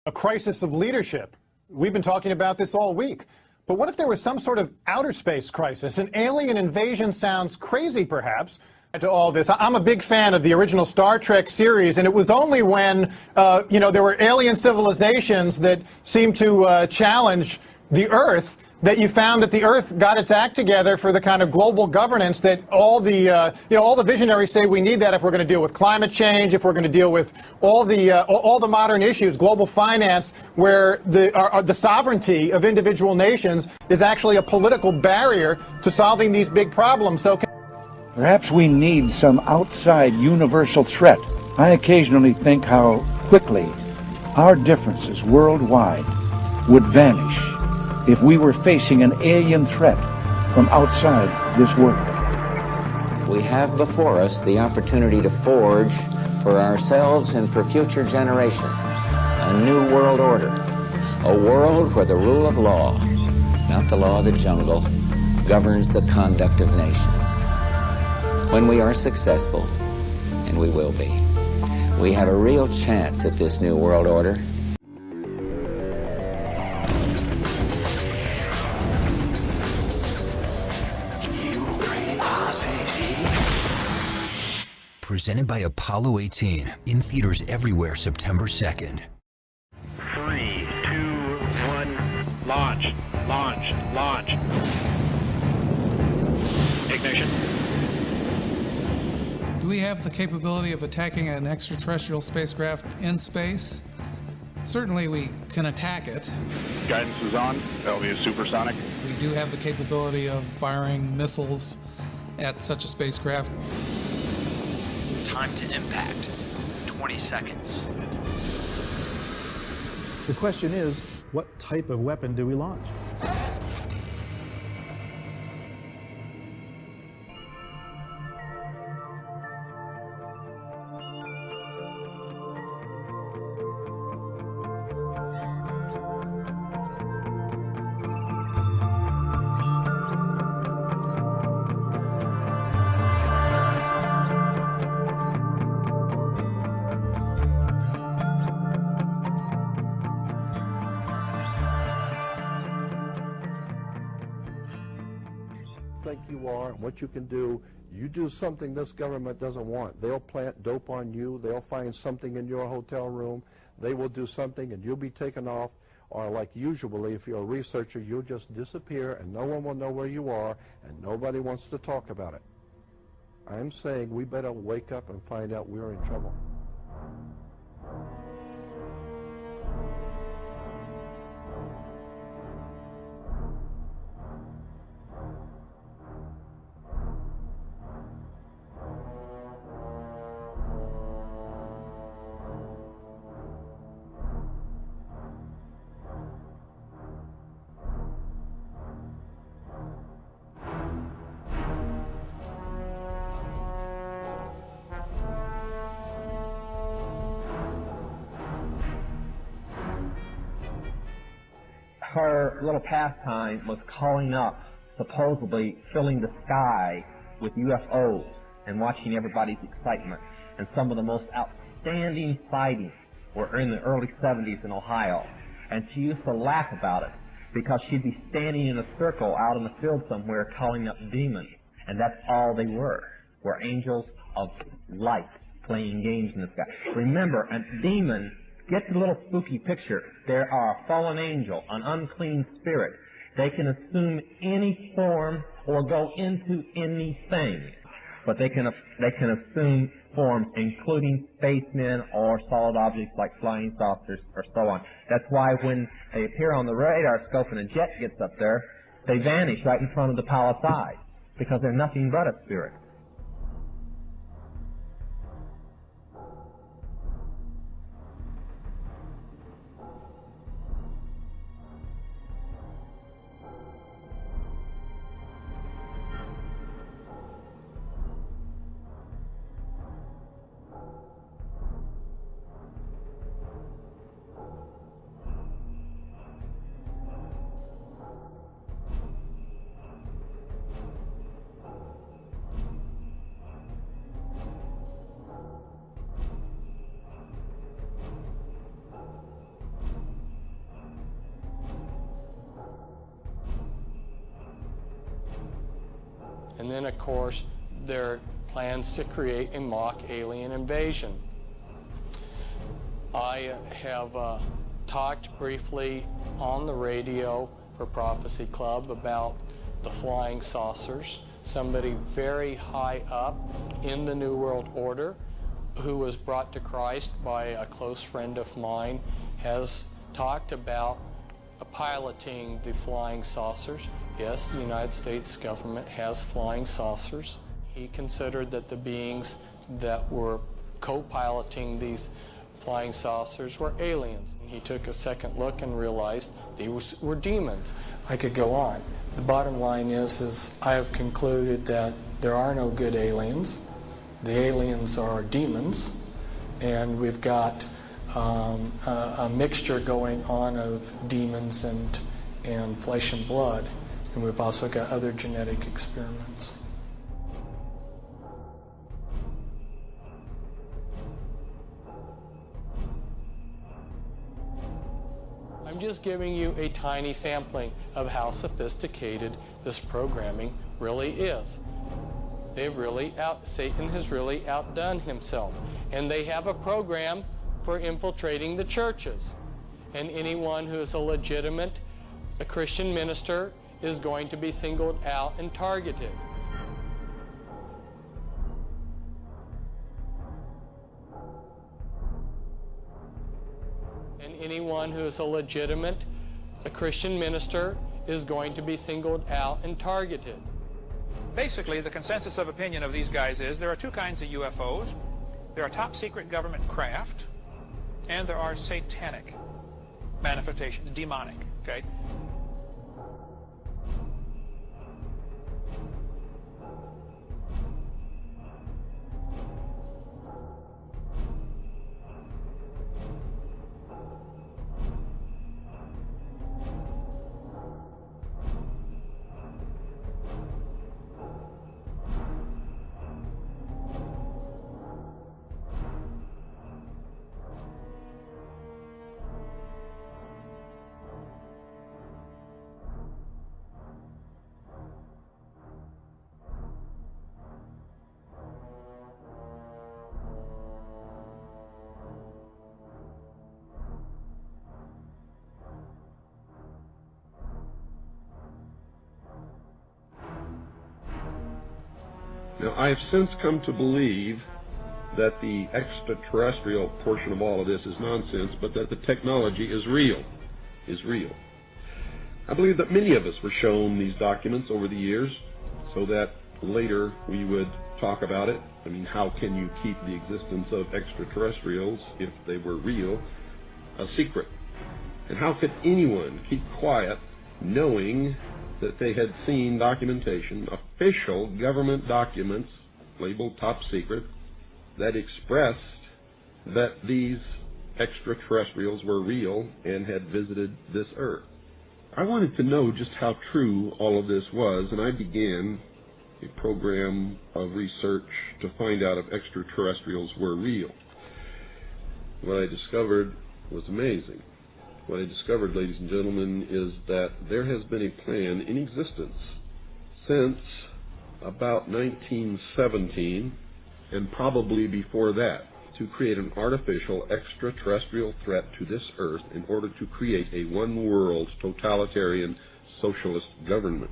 A crisis of leadership. We've been talking about this all week. But what if there was some sort of outer space crisis? An alien invasion sounds crazy, perhaps, to all this. I'm a big fan of the original Star Trek series, and it was only when, there were alien civilizations that seemed to challenge the Earth that you found that the Earth got its act together for the kind of global governance that all the visionaries say we need that if we're going to deal with climate change, if we're going to deal with all the modern issues, global finance, where the sovereignty of individual nations is actually a political barrier to solving these big problems. So perhaps we need some outside universal threat. I occasionally think how quickly our differences worldwide would vanish if we were facing an alien threat from outside this world. We have before us the opportunity to forge for ourselves and for future generations a new world order, a world where the rule of law, not the law of the jungle, governs the conduct of nations. When we are successful, and we will be, we have a real chance at this new world order. Presented by Apollo 18, in theaters everywhere September 2nd. 3, 2, 1, launch, launch, launch. Ignition. Do we have the capability of attacking an extraterrestrial spacecraft in space? Certainly we can attack it. Guidance is on. That'll be a supersonic. We do have the capability of firing missiles at such a spacecraft. Time to impact, 20 seconds. The question is, what type of weapon do we launch? Think you are and what you can do. You do something this government doesn't want, they'll plant dope on you, they'll find something in your hotel room, they will do something and you'll be taken off, or like usually if you're a researcher, you'll just disappear and no one will know where you are and nobody wants to talk about it. I'm saying we better wake up and find out we're in trouble. Her little pastime was calling up, supposedly filling the sky with UFOs and watching everybody's excitement. And some of the most outstanding sightings were in the early 70s in Ohio. And she used to laugh about it because she'd be standing in a circle out in the field somewhere calling up demons. And that's all they were angels of light playing games in the sky. Remember, a demon, get the little spooky picture. There are a fallen angel, an unclean spirit. They can assume any form or go into anything. But they can assume forms including spacemen or solid objects like flying saucers or so on. That's why when they appear on the radar scope and a jet gets up there, they vanish right in front of the palisade because they're nothing but a spirit. And then, of course, their plans to create a mock alien invasion. I have talked briefly on the radio for Prophecy Club about the flying saucers. Somebody very high up in the New World Order who was brought to Christ by a close friend of mine has talked about piloting the flying saucers. Yes, the United States government has flying saucers. He considered that the beings that were co-piloting these flying saucers were aliens. He took a second look and realized these were demons. I could go on. The bottom line is I have concluded that there are no good aliens. The aliens are demons, and we've got a mixture going on of demons and flesh and blood, and we've also got other genetic experiments. I'm just giving you a tiny sampling of how sophisticated this programming really is. Satan has really outdone himself. And they have a program for infiltrating the churches. And anyone who is a Christian minister is going to be singled out and targeted. And anyone who is a Christian minister is going to be singled out and targeted. Basically, the consensus of opinion of these guys is there are two kinds of UFOs. There are top secret government craft, and there are satanic manifestations, demonic, okay? Now, I have since come to believe that the extraterrestrial portion of all of this is nonsense, but that the technology is real. I believe that many of us were shown these documents over the years so that later we would talk about it. I mean, how can you keep the existence of extraterrestrials, if they were real, a secret? And how could anyone keep quiet knowing that they had seen documentation, official government documents labeled top secret, that expressed that these extraterrestrials were real and had visited this earth? I wanted to know just how true all of this was, and I began a program of research to find out if extraterrestrials were real. What I discovered was amazing. What I discovered, ladies and gentlemen, is that there has been a plan in existence since about 1917, and probably before that, to create an artificial extraterrestrial threat to this earth in order to create a one-world totalitarian socialist government.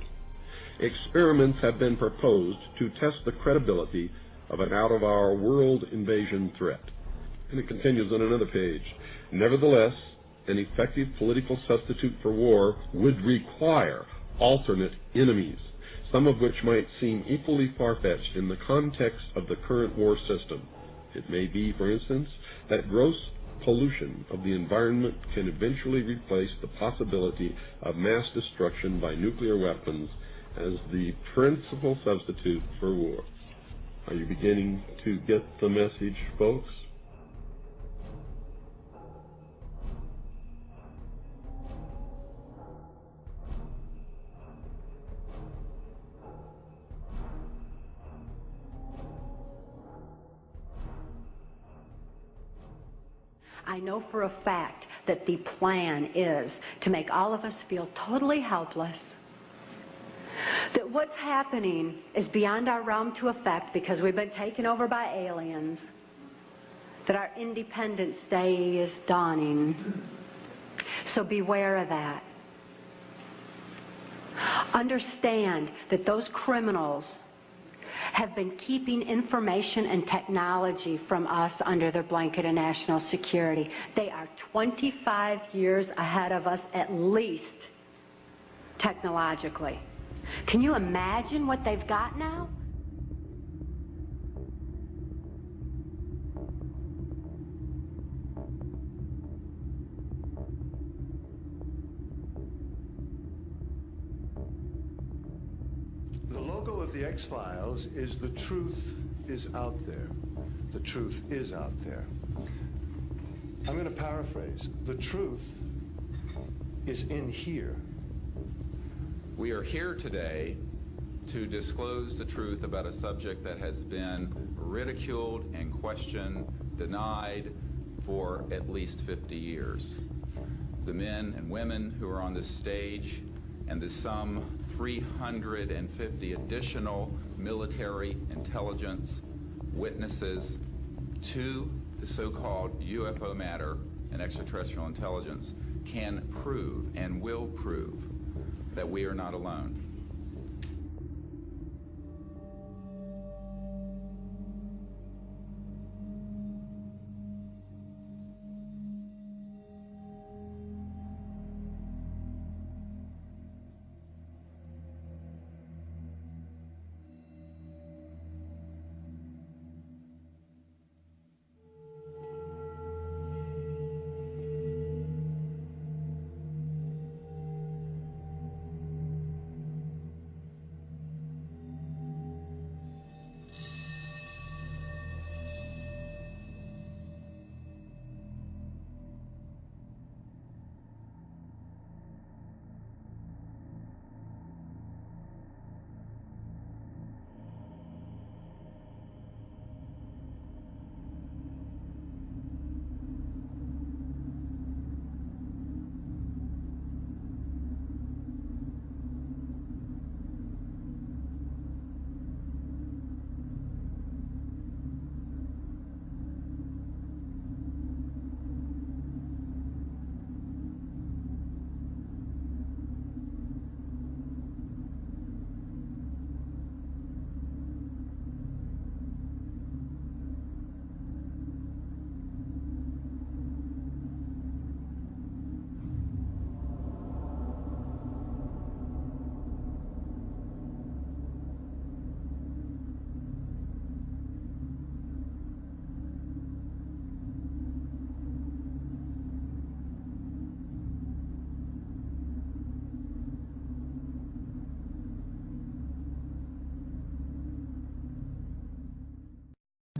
Experiments have been proposed to test the credibility of an out-of-our-world invasion threat. And it continues on another page. Nevertheless, an effective political substitute for war would require alternate enemies, some of which might seem equally far-fetched in the context of the current war system. It may be, for instance, that gross pollution of the environment can eventually replace the possibility of mass destruction by nuclear weapons as the principal substitute for war. Are you beginning to get the message, folks? I know for a fact that the plan is to make all of us feel totally helpless, that what's happening is beyond our realm to affect because we've been taken over by aliens, that our Independence Day is dawning. So beware of that. Understand that those criminals have been keeping information and technology from us under their blanket of national security. They are 25 years ahead of us at least, technologically. Can you imagine what they've got now? The logo of the X-Files is "The truth is out there." The truth is out there. I'm going to paraphrase. The truth is in here. We are here today to disclose the truth about a subject that has been ridiculed and questioned, denied for at least 50 years. The men and women who are on this stage and the some 350 additional military intelligence witnesses to the so-called UFO matter and extraterrestrial intelligence can prove and will prove that we are not alone.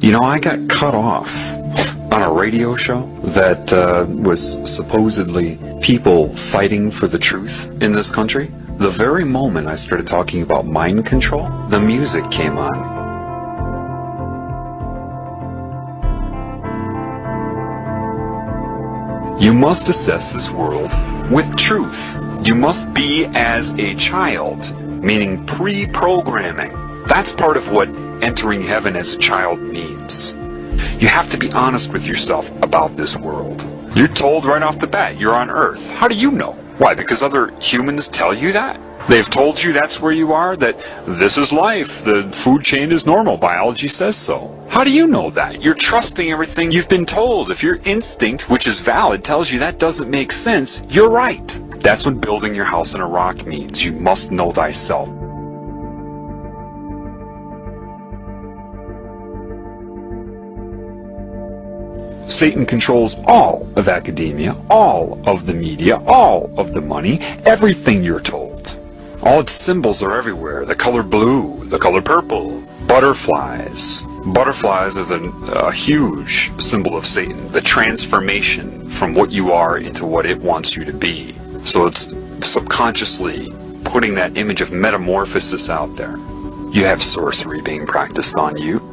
You know, I got cut off on a radio show that was supposedly people fighting for the truth in this country. The very moment I started talking about mind control, the music came on. You must assess this world with truth. You must be as a child, meaning pre-programming. That's part of what entering heaven as a child means. You have to be honest with yourself about this world. You're told right off the bat you're on Earth. How do you know? Why? Because other humans tell you that? They've told you that's where you are, that this is life, the food chain is normal, biology says so. How do you know that? You're trusting everything you've been told. If your instinct, which is valid, tells you that doesn't make sense, you're right. That's what building your house in a rock means. You must know thyself. Satan controls all of academia, all of the media, all of the money, everything you're told. All its symbols are everywhere. The color blue, the color purple, butterflies. Butterflies are a huge symbol of Satan, the transformation from what you are into what it wants you to be. So it's subconsciously putting that image of metamorphosis out there. You have sorcery being practiced on you.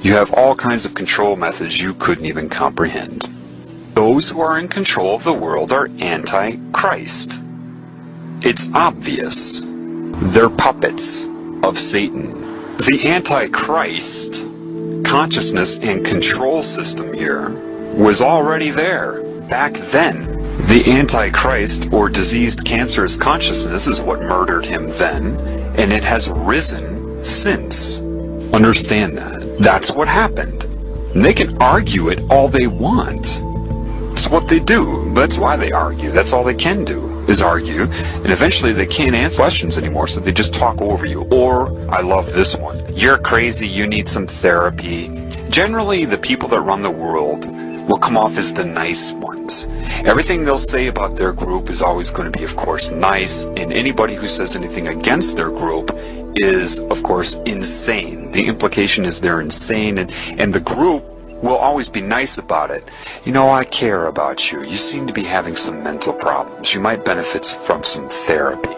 You have all kinds of control methods you couldn't even comprehend. Those who are in control of the world are anti-Christ. It's obvious. They're puppets of Satan. The Antichrist consciousness and control system here was already there back then. The Antichrist, or diseased cancerous consciousness, is what murdered him then, and it has risen since. Understand that. That's what happened. And they can argue it all they want. It's what they do. That's why they argue. That's all they can do, is argue. And eventually they can't answer questions anymore, so they just talk over you. Or, I love this one, you're crazy, you need some therapy. Generally, the people that run the world will come off as the nice ones. Everything they'll say about their group is always going to be, of course, nice, and anybody who says anything against their group is, of course, insane. The implication is they're insane, and the group will always be nice about it. You know, I care about you. You seem to be having some mental problems. You might benefit from some therapy.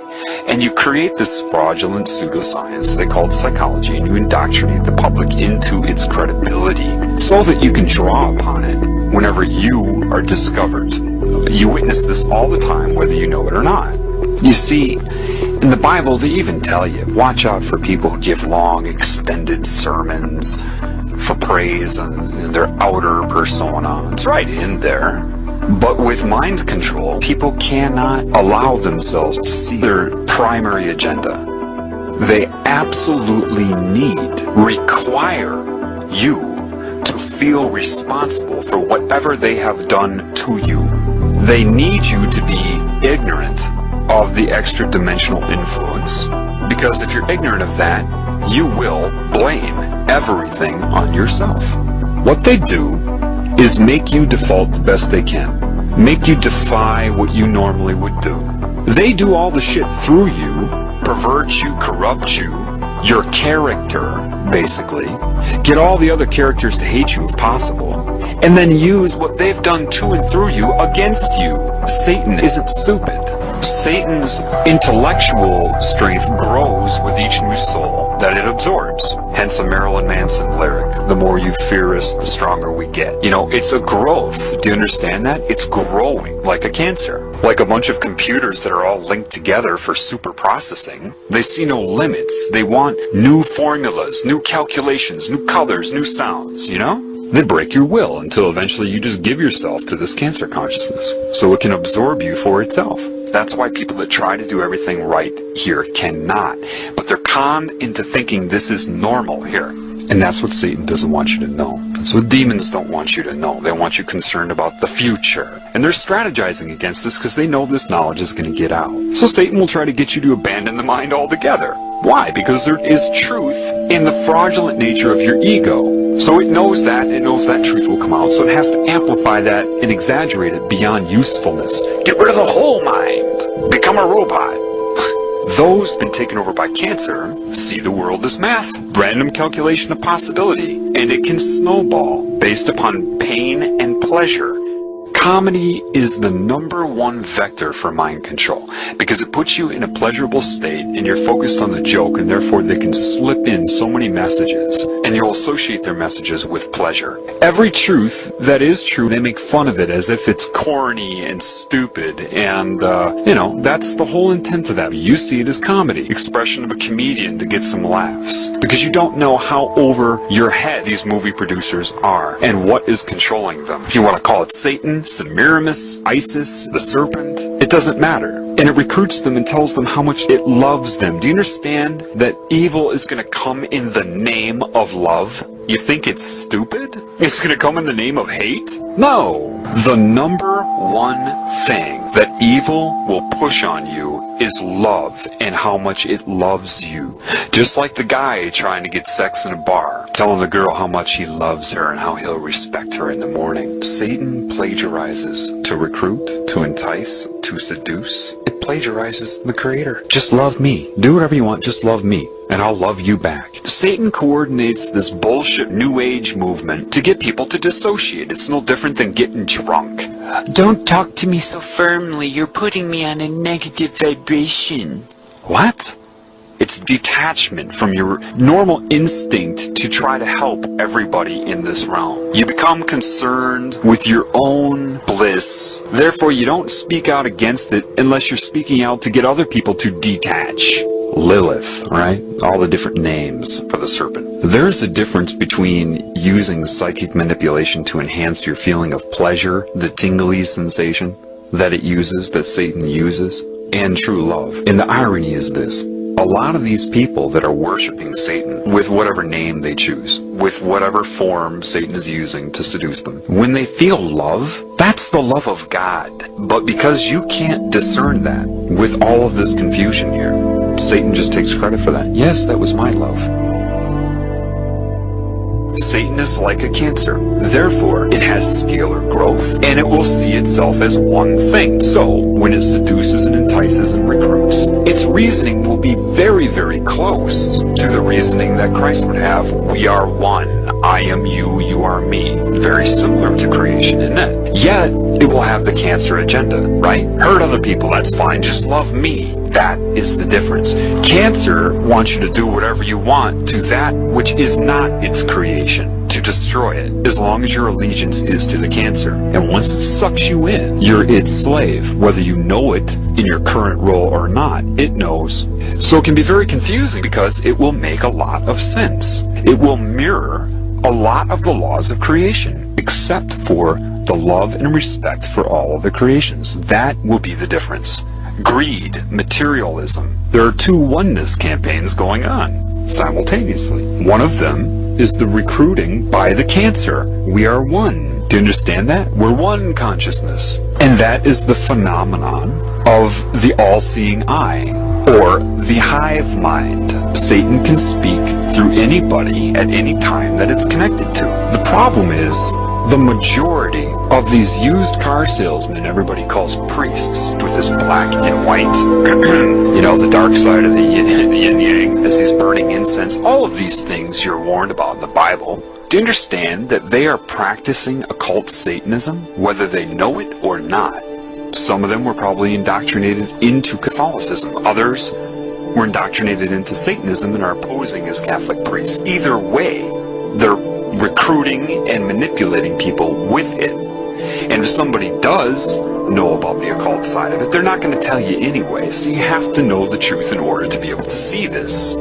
And you create this fraudulent pseudoscience they call psychology, and you indoctrinate the public into its credibility so that you can draw upon it whenever you are discovered. You witness this all the time, whether you know it or not. You see, in the Bible, they even tell you, watch out for people who give long, extended sermons for praise and their outer persona. It's right in there. But with mind control, people cannot allow themselves to see their primary agenda. They absolutely require you to feel responsible for whatever they have done to you. They need you to be ignorant of the extra-dimensional influence. Because if you're ignorant of that, you will blame everything on yourself. What they do is make you default the best they can. Make you defy what you normally would do. They do all the shit through you, pervert you, corrupt you, your character, basically, get all the other characters to hate you if possible, and then use what they've done to and through you against you. Satan isn't stupid. Satan's intellectual strength grows with each new soul that it absorbs. Hence a Marilyn Manson lyric, the more you fear us, the stronger we get. You know, it's a growth. Do you understand that? It's growing like a cancer. Like a bunch of computers that are all linked together for super processing. They see no limits. They want new formulas, new calculations, new colors, new sounds, you know? They break your will until eventually you just give yourself to this cancer consciousness so it can absorb you for itself. That's why people that try to do everything right here cannot. But they're conned into thinking this is normal here. And that's what Satan doesn't want you to know. That's what demons don't want you to know. They want you concerned about the future. And they're strategizing against this because they know this knowledge is going to get out. So Satan will try to get you to abandon the mind altogether. Why? Because there is truth in the fraudulent nature of your ego. So it knows that truth will come out, so it has to amplify that and exaggerate it beyond usefulness. Get rid of the whole mind. Become a robot. Those been taken over by cancer see the world as math, random calculation of possibility, and it can snowball based upon pain and pleasure. Comedy is the #1 vector for mind control because it puts you in a pleasurable state and you're focused on the joke, and therefore they can slip in so many messages and you'll associate their messages with pleasure. Every truth that is true, they make fun of it as if it's corny and stupid, and you know, that's the whole intent of that. You see it as comedy, expression of a comedian to get some laughs, because you don't know how over your head these movie producers are and what is controlling them. If you want to call it Satan, Semiramis, Isis, the serpent, it doesn't matter. And it recruits them and tells them how much it loves them. Do you understand that evil is going to come in the name of love? You think it's stupid? It's going to come in the name of hate? No. The #1 thing that evil will push on you is love and how much it loves you. Just like the guy trying to get sex in a bar, telling the girl how much he loves her and how he'll respect her in the morning. Satan plagiarizes to recruit, to entice, to seduce. It plagiarizes the Creator. Just love me. Do whatever you want, just love me, and I'll love you back. Satan coordinates this bullshit New Age movement to get people to dissociate. It's no different than getting drunk. Don't talk to me so firmly. You're putting me on a negative vibration. What? It's detachment from your normal instinct to try to help everybody in this realm. You become concerned with your own bliss. Therefore, you don't speak out against it unless you're speaking out to get other people to detach. Lilith, right? All the different names for the serpent. There's a difference between using psychic manipulation to enhance your feeling of pleasure, the tingly sensation that it uses, that Satan uses, and true love. And the irony is this. A lot of these people that are worshiping Satan, with whatever name they choose, with whatever form Satan is using to seduce them, when they feel love, that's the love of God. But because you can't discern that with all of this confusion here, Satan just takes credit for that. Yes, that was my love. Satan is like a cancer. Therefore, it has scalar growth, and it will see itself as one thing. So, when it seduces and entices and recruits, its reasoning will be very, very close to the reasoning that Christ would have. We are one. I am you, you are me. Very similar to creation, isn't it? Yet, it will have the cancer agenda, right? Hurt other people, that's fine. Just love me. That is the difference. Cancer wants you to do whatever you want to that which is not its creation, to destroy it, as long as your allegiance is to the cancer. And once it sucks you in, you're its slave, whether you know it in your current role or not. It knows. So it can be very confusing because it will make a lot of sense. It will mirror a lot of the laws of creation, except for the love and respect for all of the creations. That will be the difference. Greed, materialism. There are two oneness campaigns going on simultaneously. One of them is the recruiting by the cancer. We are one. Do you understand that? We're one consciousness. And that is the phenomenon of the all-seeing eye, or the hive mind. Satan can speak through anybody at any time that it's connected to. The problem is, the majority of these used car salesmen everybody calls priests, with this black and white, you know, the dark side of the yin-yang, as these burning incense, all of these things you're warned about in the Bible. Do you understand that they are practicing occult Satanism, whether they know it or not? Some of them were probably indoctrinated into Catholicism. Others were indoctrinated into Satanism and are posing as Catholic priests. Either way, they're recruiting and manipulating people with it. And if somebody does know about the occult side of it, they're not going to tell you anyway. So you have to know the truth in order to be able to see this.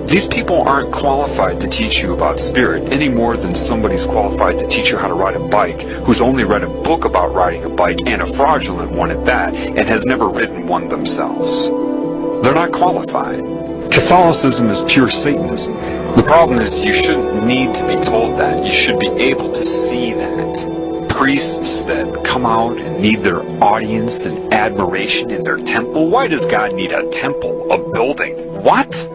These people aren't qualified to teach you about spirit any more than somebody's qualified to teach you how to ride a bike who's only read a book about riding a bike, and a fraudulent one at that, and has never ridden one themselves. They're not qualified. Catholicism is pure Satanism. The problem is you shouldn't need to be told that. You should be able to see that. Priests that come out and need their audience and admiration in their temple. Why does God need a temple, a building? What?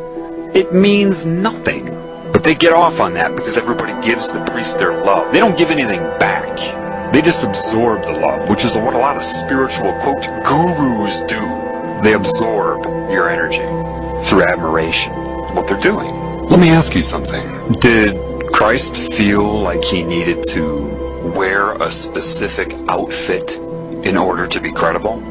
It means nothing. But they get off on that because everybody gives the priest their love. They don't give anything back. They just absorb the love, which is what a lot of spiritual, quote, gurus do. They absorb your energy through admiration, what they're doing. Let me ask you something. Did Christ feel like he needed to wear a specific outfit in order to be credible?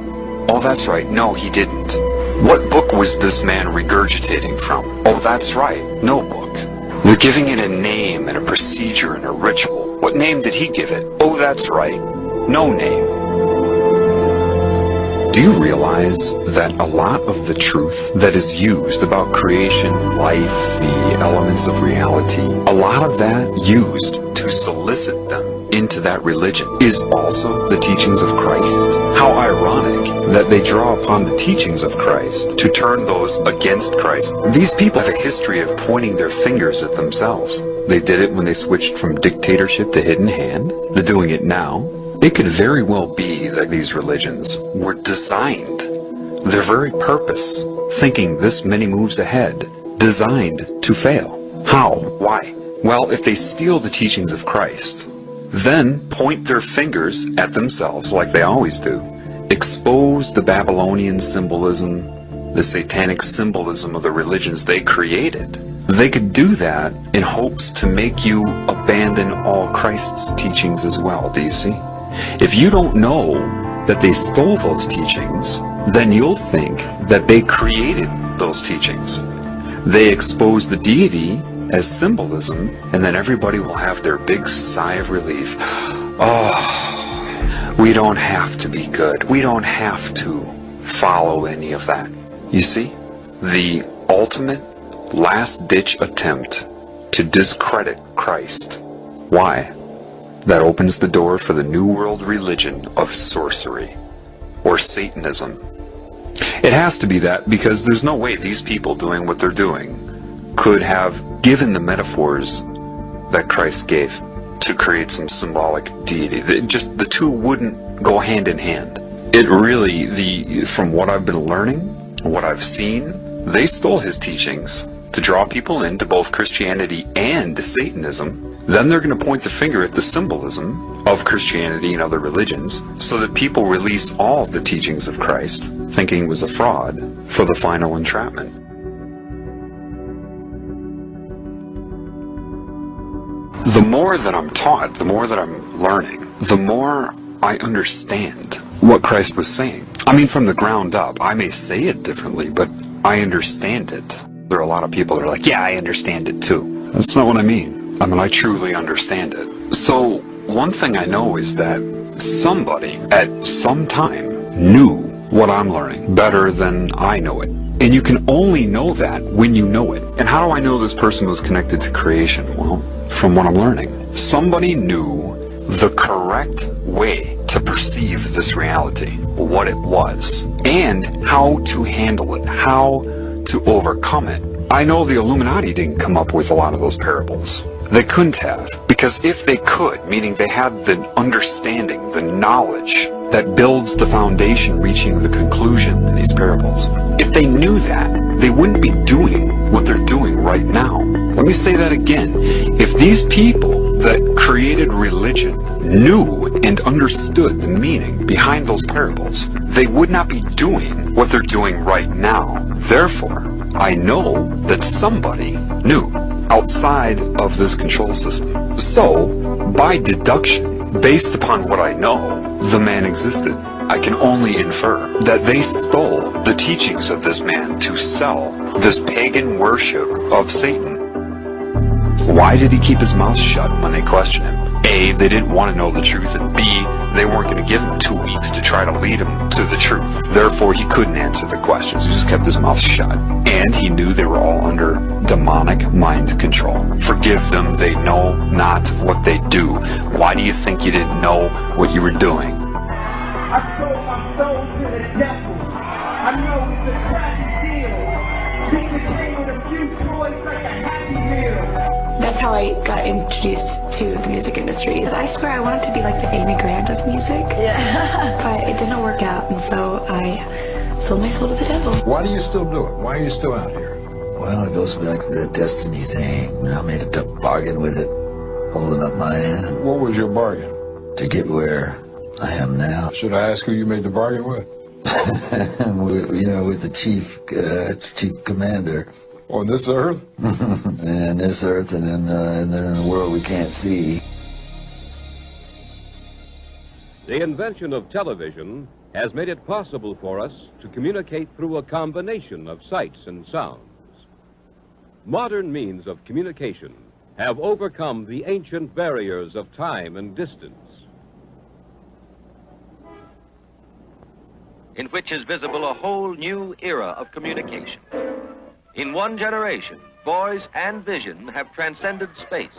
Oh, that's right. No, he didn't. What book was this man regurgitating from? Oh, that's right. No book. They're giving it a name and a procedure and a ritual. What name did he give it? Oh, that's right. No name. Do you realize that a lot of the truth that is used about creation, life, the elements of reality, a lot of that used to solicit them into that religion is also the teachings of Christ? How ironic that they draw upon the teachings of Christ to turn those against Christ. These people have a history of pointing their fingers at themselves. They did it when they switched from dictatorship to hidden hand. They're doing it now. It could very well be that these religions were designed, their very purpose, thinking this many moves ahead, designed to fail. How? Why? Well, if they steal the teachings of Christ, then point their fingers at themselves like they always do, expose the Babylonian symbolism, the satanic symbolism of the religions they created. They could do that in hopes to make you abandon all Christ's teachings as well, do you see? If you don't know that they stole those teachings, then you'll think that they created those teachings. They expose the deity as symbolism, and then everybody will have their big sigh of relief. Oh, we don't have to be good. We don't have to follow any of that. You see? the ultimate last-ditch attempt to discredit Christ. Why? That opens the door for the New World religion of sorcery, or Satanism. It has to be that because there's no way these people doing what they're doing could have given the metaphors that Christ gave to create some symbolic deity. The two wouldn't go hand in hand. It really, from what I've been learning, what I've seen, they stole his teachings to draw people into both Christianity and Satanism. Then they're going to point the finger at the symbolism of Christianity and other religions so that people release all of the teachings of Christ, thinking it was a fraud, for the final entrapment. The more that I'm taught, the more that I'm learning, the more I understand what Christ was saying. I mean, from the ground up. I may say it differently, but I understand it. There are a lot of people that are like, yeah, I understand it too. That's not what I mean. I mean, I truly understand it. So, one thing I know is that somebody at some time knew what I'm learning better than I know it. And you can only know that when you know it. And how do I know this person was connected to creation? Well, from what I'm learning. Somebody knew the correct way to perceive this reality, what it was, and how to handle it, how to overcome it. I know the Illuminati didn't come up with a lot of those parables. They couldn't have, because if they could, meaning they had the understanding, the knowledge that builds the foundation reaching the conclusion in these parables, if they knew that, they wouldn't be doing what they're doing right now. Let me say that again. If these people that created religion knew and understood the meaning behind those parables, they would not be doing what they're doing right now. Therefore, I know that somebody knew outside of this control system. So, by deduction, based upon what I know, the man existed. I can only infer that they stole the teachings of this man to sell this pagan worship of Satan. Why did he keep his mouth shut when they questioned him? A, they didn't want to know the truth, and B, they weren't going to give him 2 weeks to try to lead him to the truth. Therefore, he couldn't answer the questions. He just kept his mouth shut. And he knew they were all under demonic mind control. Forgive them, they know not what they do. Why do you think you didn't know what you were doing? I sold my soul to the devil. I know it's a crappy deal. This it came with a few toys like a Happy Meal. That's how I got introduced to the music industry. I swear I wanted to be like the Amy Grant of music. Yeah. But it didn't work out, and so I sold my soul to the devil. Why do you still do it? Why are you still out here? Well, it goes back to the destiny thing. I made a tough bargain with it, holding up my end. What was your bargain? To get where I am now. Should I ask who you made the bargain with? with the chief commander. On this earth? And this earth, and then in the world we can't see. The invention of television has made it possible for us to communicate through a combination of sights and sounds. Modern means of communication have overcome the ancient barriers of time and distance, in which is visible a whole new era of communication. In one generation, voice and vision have transcended space.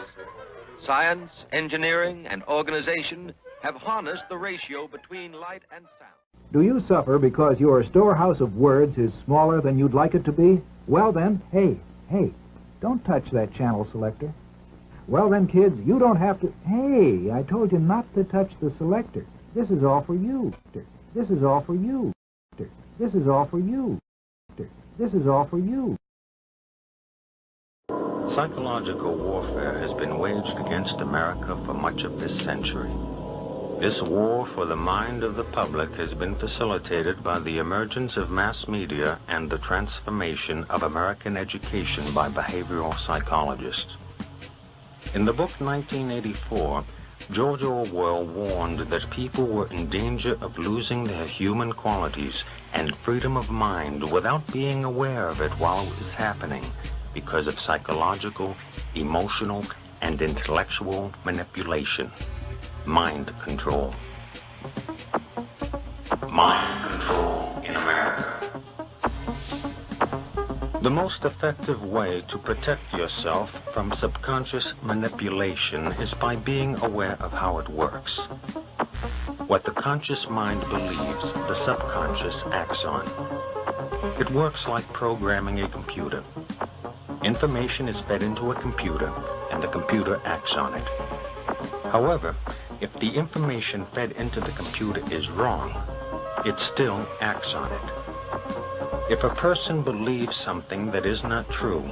Science, engineering, and organization have harnessed the ratio between light and sound. Do you suffer because your storehouse of words is smaller than you'd like it to be? Well then, hey, don't touch that channel selector. Well then, kids, you don't have to... Hey, I told you not to touch the selector. This is all for you. This is all for you. This is all for you. This is all for you. Psychological warfare has been waged against America for much of this century. This war for the mind of the public has been facilitated by the emergence of mass media and the transformation of American education by behavioral psychologists. In the book 1984, George Orwell warned that people were in danger of losing their human qualities and freedom of mind without being aware of it while it was happening because of psychological, emotional, and intellectual manipulation. Mind control. Mind control in America. The most effective way to protect yourself from subconscious manipulation is by being aware of how it works. What the conscious mind believes, the subconscious acts on. It works like programming a computer. Information is fed into a computer, and the computer acts on it. However, if the information fed into the computer is wrong, it still acts on it. If a person believes something that is not true,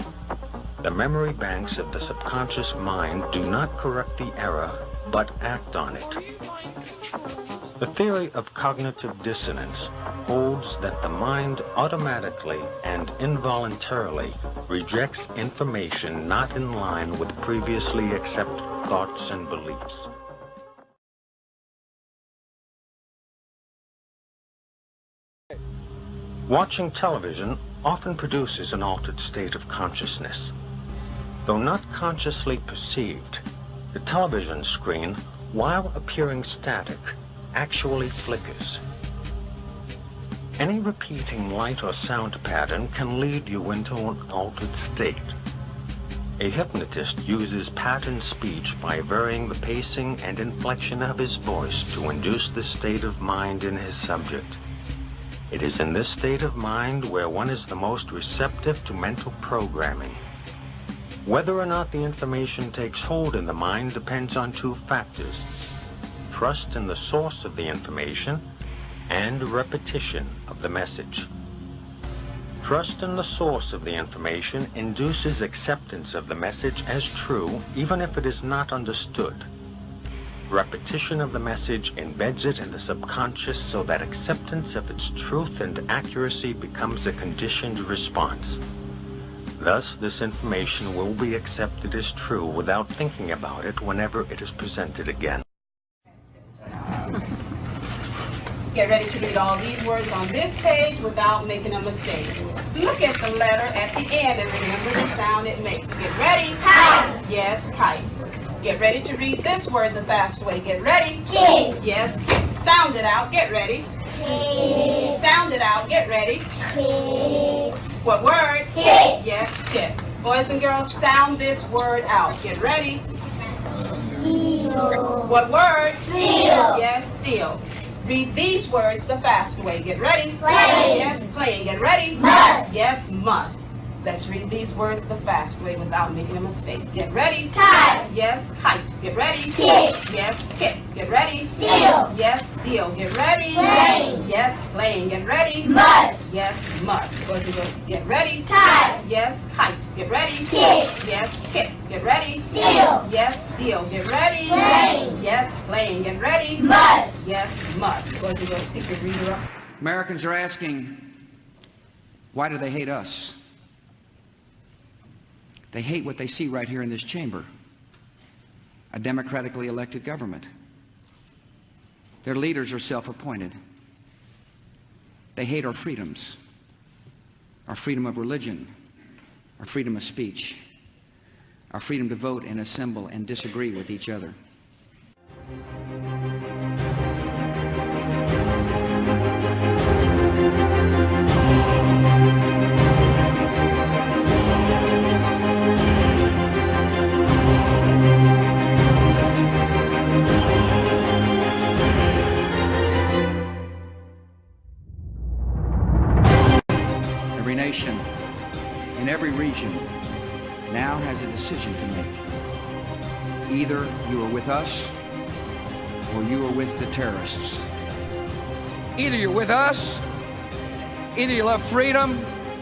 the memory banks of the subconscious mind do not correct the error, but act on it. The theory of cognitive dissonance holds that the mind automatically and involuntarily rejects information not in line with previously accepted thoughts and beliefs. Watching television often produces an altered state of consciousness. Though not consciously perceived, the television screen, while appearing static, actually flickers. Any repeating light or sound pattern can lead you into an altered state. A hypnotist uses pattern speech by varying the pacing and inflection of his voice to induce this state of mind in his subject. It is in this state of mind where one is the most receptive to mental programming. Whether or not the information takes hold in the mind depends on two factors: trust in the source of the information and repetition of the message. Trust in the source of the information induces acceptance of the message as true, even if it is not understood. Repetition of the message embeds it in the subconscious so that acceptance of its truth and accuracy becomes a conditioned response. Thus, this information will be accepted as true without thinking about it whenever it is presented again. Get ready to read all these words on this page without making a mistake. Look at the letter at the end and remember the sound it makes. Get ready. Kite. Yes, kite. Get ready to read this word the fast way. Get ready. Kid. Yes, kid. Sound it out. Get ready. Kid. Sound it out. Get ready. Kid. What word? Kid. Yes, kid. Boys and girls, sound this word out. Get ready. Steel. What word? Steel. Yes, steel. Read these words the fast way. Get ready. Playing. Yes, playing. Get ready. Must. Yes, must. Let's read these words the fast way without making a mistake. Get ready. Kite. Yes, kite. Get ready. Kit. Yes, kit. Get ready. Steel. Yes, steel. Get ready. Playing. Yes, playing. Get ready. Must. Yes, must. Boys and girls, get ready. Kite. Yes, kite. Get ready. Kit. Yes, kit. Get ready. Steel. Yes, steel. Get ready. Playing. Yes, playing. Get ready. Must. Yes, must. Boys and girls, pick your reader up. Americans are asking, why do they hate us? They hate what they see right here in this chamber, a democratically elected government. Their leaders are self-appointed. They hate our freedoms, our freedom of religion, our freedom of speech, our freedom to vote and assemble and disagree with each other. Every nation in every region now has a decision to make. Either you are with us or you are with the terrorists. Either you're with us, either you love freedom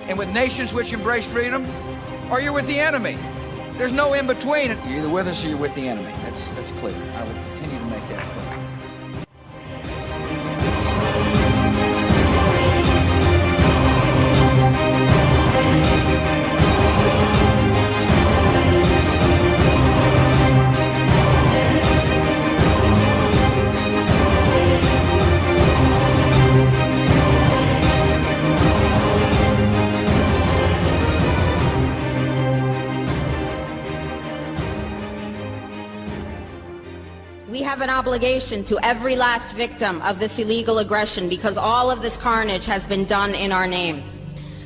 and with nations which embrace freedom, or you're with the enemy. There's no in between. You're either with us or you're with the enemy. That's clear. I will continue to make that clear. We have an obligation to every last victim of this illegal aggression because all of this carnage has been done in our name.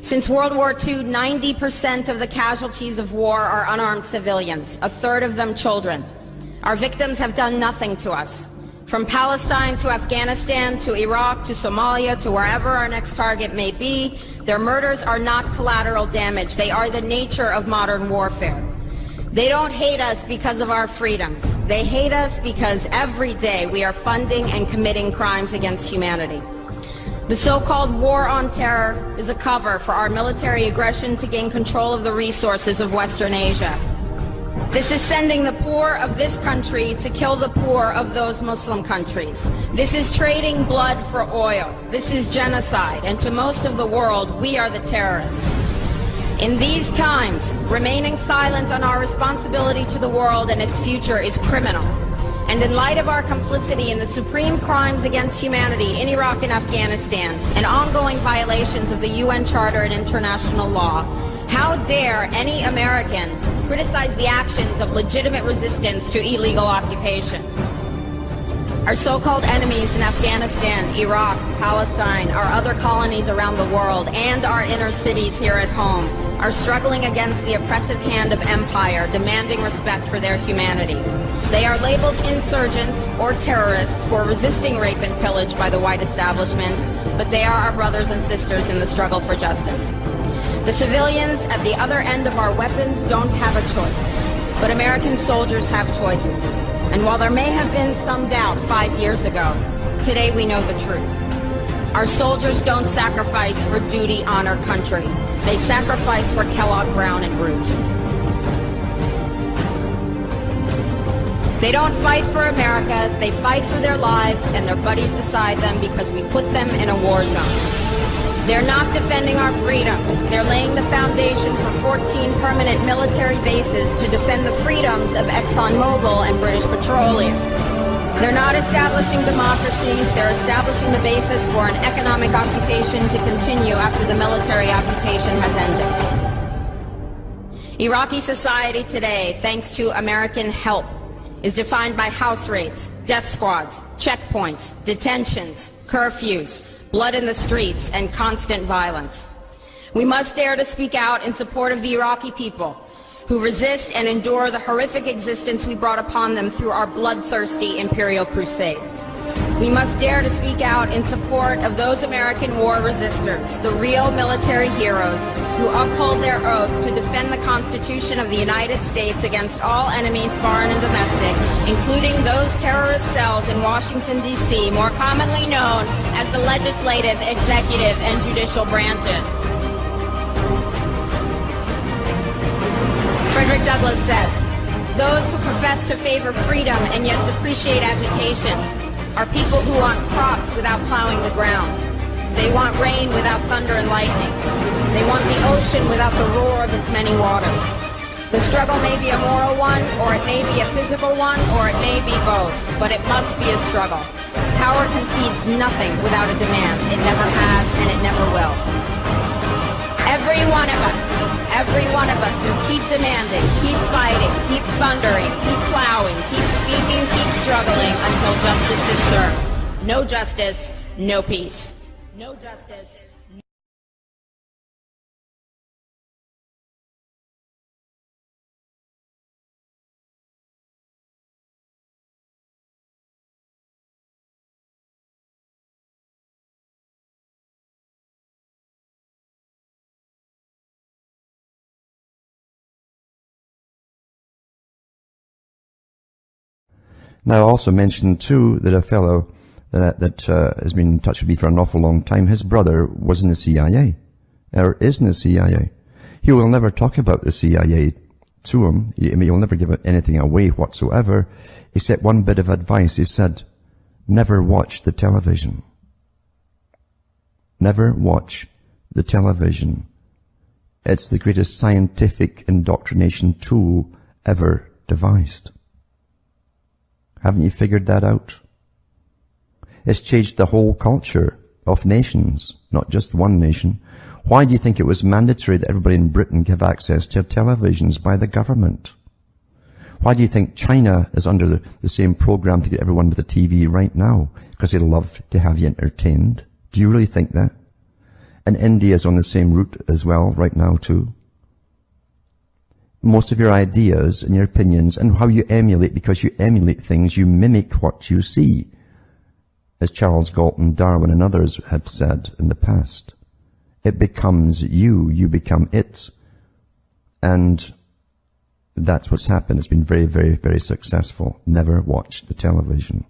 Since World War II, 90% of the casualties of war are unarmed civilians, a third of them children. Our victims have done nothing to us. From Palestine to Afghanistan to Iraq to Somalia to wherever our next target may be, their murders are not collateral damage. They are the nature of modern warfare. They don't hate us because of our freedoms. They hate us because every day we are funding and committing crimes against humanity. The so-called war on terror is a cover for our military aggression to gain control of the resources of Western Asia. This is sending the poor of this country to kill the poor of those Muslim countries. This is trading blood for oil. This is genocide, and to most of the world, we are the terrorists. In these times, remaining silent on our responsibility to the world and its future is criminal. And in light of our complicity in the supreme crimes against humanity in Iraq and Afghanistan, and ongoing violations of the UN Charter and international law, how dare any American criticize the actions of legitimate resistance to illegal occupation? Our so-called enemies in Afghanistan, Iraq, Palestine, our other colonies around the world, and our inner cities here at home are struggling against the oppressive hand of empire, demanding respect for their humanity. They are labeled insurgents or terrorists for resisting rape and pillage by the white establishment, but they are our brothers and sisters in the struggle for justice. The civilians at the other end of our weapons don't have a choice, but American soldiers have choices. And while there may have been some doubt 5 years ago, today we know the truth. Our soldiers don't sacrifice for duty, honor, country. They sacrifice for Kellogg, Brown, and Root. They don't fight for America, they fight for their lives and their buddies beside them because we put them in a war zone. They're not defending our freedoms. They're laying the foundation for 14 permanent military bases to defend the freedoms of ExxonMobil and British Petroleum. They're not establishing democracy. They're establishing the basis for an economic occupation to continue after the military occupation has ended. Iraqi society today, thanks to American help, is defined by house raids, death squads, checkpoints, detentions, curfews, blood in the streets, and constant violence. We must dare to speak out in support of the Iraqi people who resist and endure the horrific existence we brought upon them through our bloodthirsty imperial crusade. We must dare to speak out in support of those American war resistors, the real military heroes who uphold their oath to defend the Constitution of the United States against all enemies, foreign and domestic, including those terrorist cells in Washington, D.C., more commonly known as the legislative, executive, and judicial branches. Frederick Douglass said, "Those who profess to favor freedom and yet depreciate agitation are people who want crops without plowing the ground. They want rain without thunder and lightning. They want the ocean without the roar of its many waters." The struggle may be a moral one, or it may be a physical one, or it may be both, but it must be a struggle. Power concedes nothing without a demand. It never has, and it never will. Every one of us must keep demanding, keep fighting, keep thundering, keep plowing, keep speaking, keep struggling until justice is served. No justice, no peace. No justice. Now, I also mentioned, too, that a fellow that has been in touch with me for an awful long time, his brother was in the CIA, or is in the CIA. He will never talk about the CIA to him. He'll never give anything away whatsoever, except one bit of advice. He said, never watch the television. Never watch the television. It's the greatest scientific indoctrination tool ever devised. Haven't you figured that out? It's changed the whole culture of nations, not just one nation. Why do you think it was mandatory that everybody in Britain give access to televisions by the government? Why do you think China is under the same program to get everyone to the TV right now? Because they love to have you entertained. Do you really think that? And India's on the same route as well right now too. Most of your ideas and your opinions and how you emulate, because you emulate things, you mimic what you see. As Charles Galton, Darwin and others have said in the past. It becomes you, you become it. And that's what's happened. It's been very, very, very successful. Never watch the television.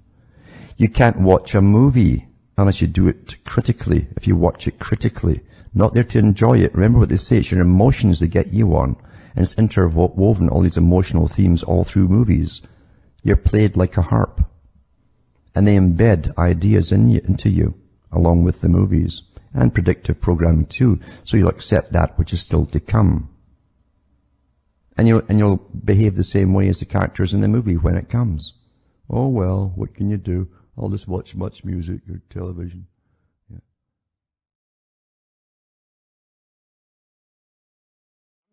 You can't watch a movie unless you do it critically. If you watch it critically, not there to enjoy it. Remember what they say, it's your emotions that get you on. And it's interwoven, all these emotional themes all through movies. You're played like a harp. And they embed ideas into you, along with the movies. And predictive programming too. So you'll accept that which is still to come. And you'll behave the same way as the characters in the movie when it comes. Oh well, what can you do? I'll just watch much music or television. Yeah.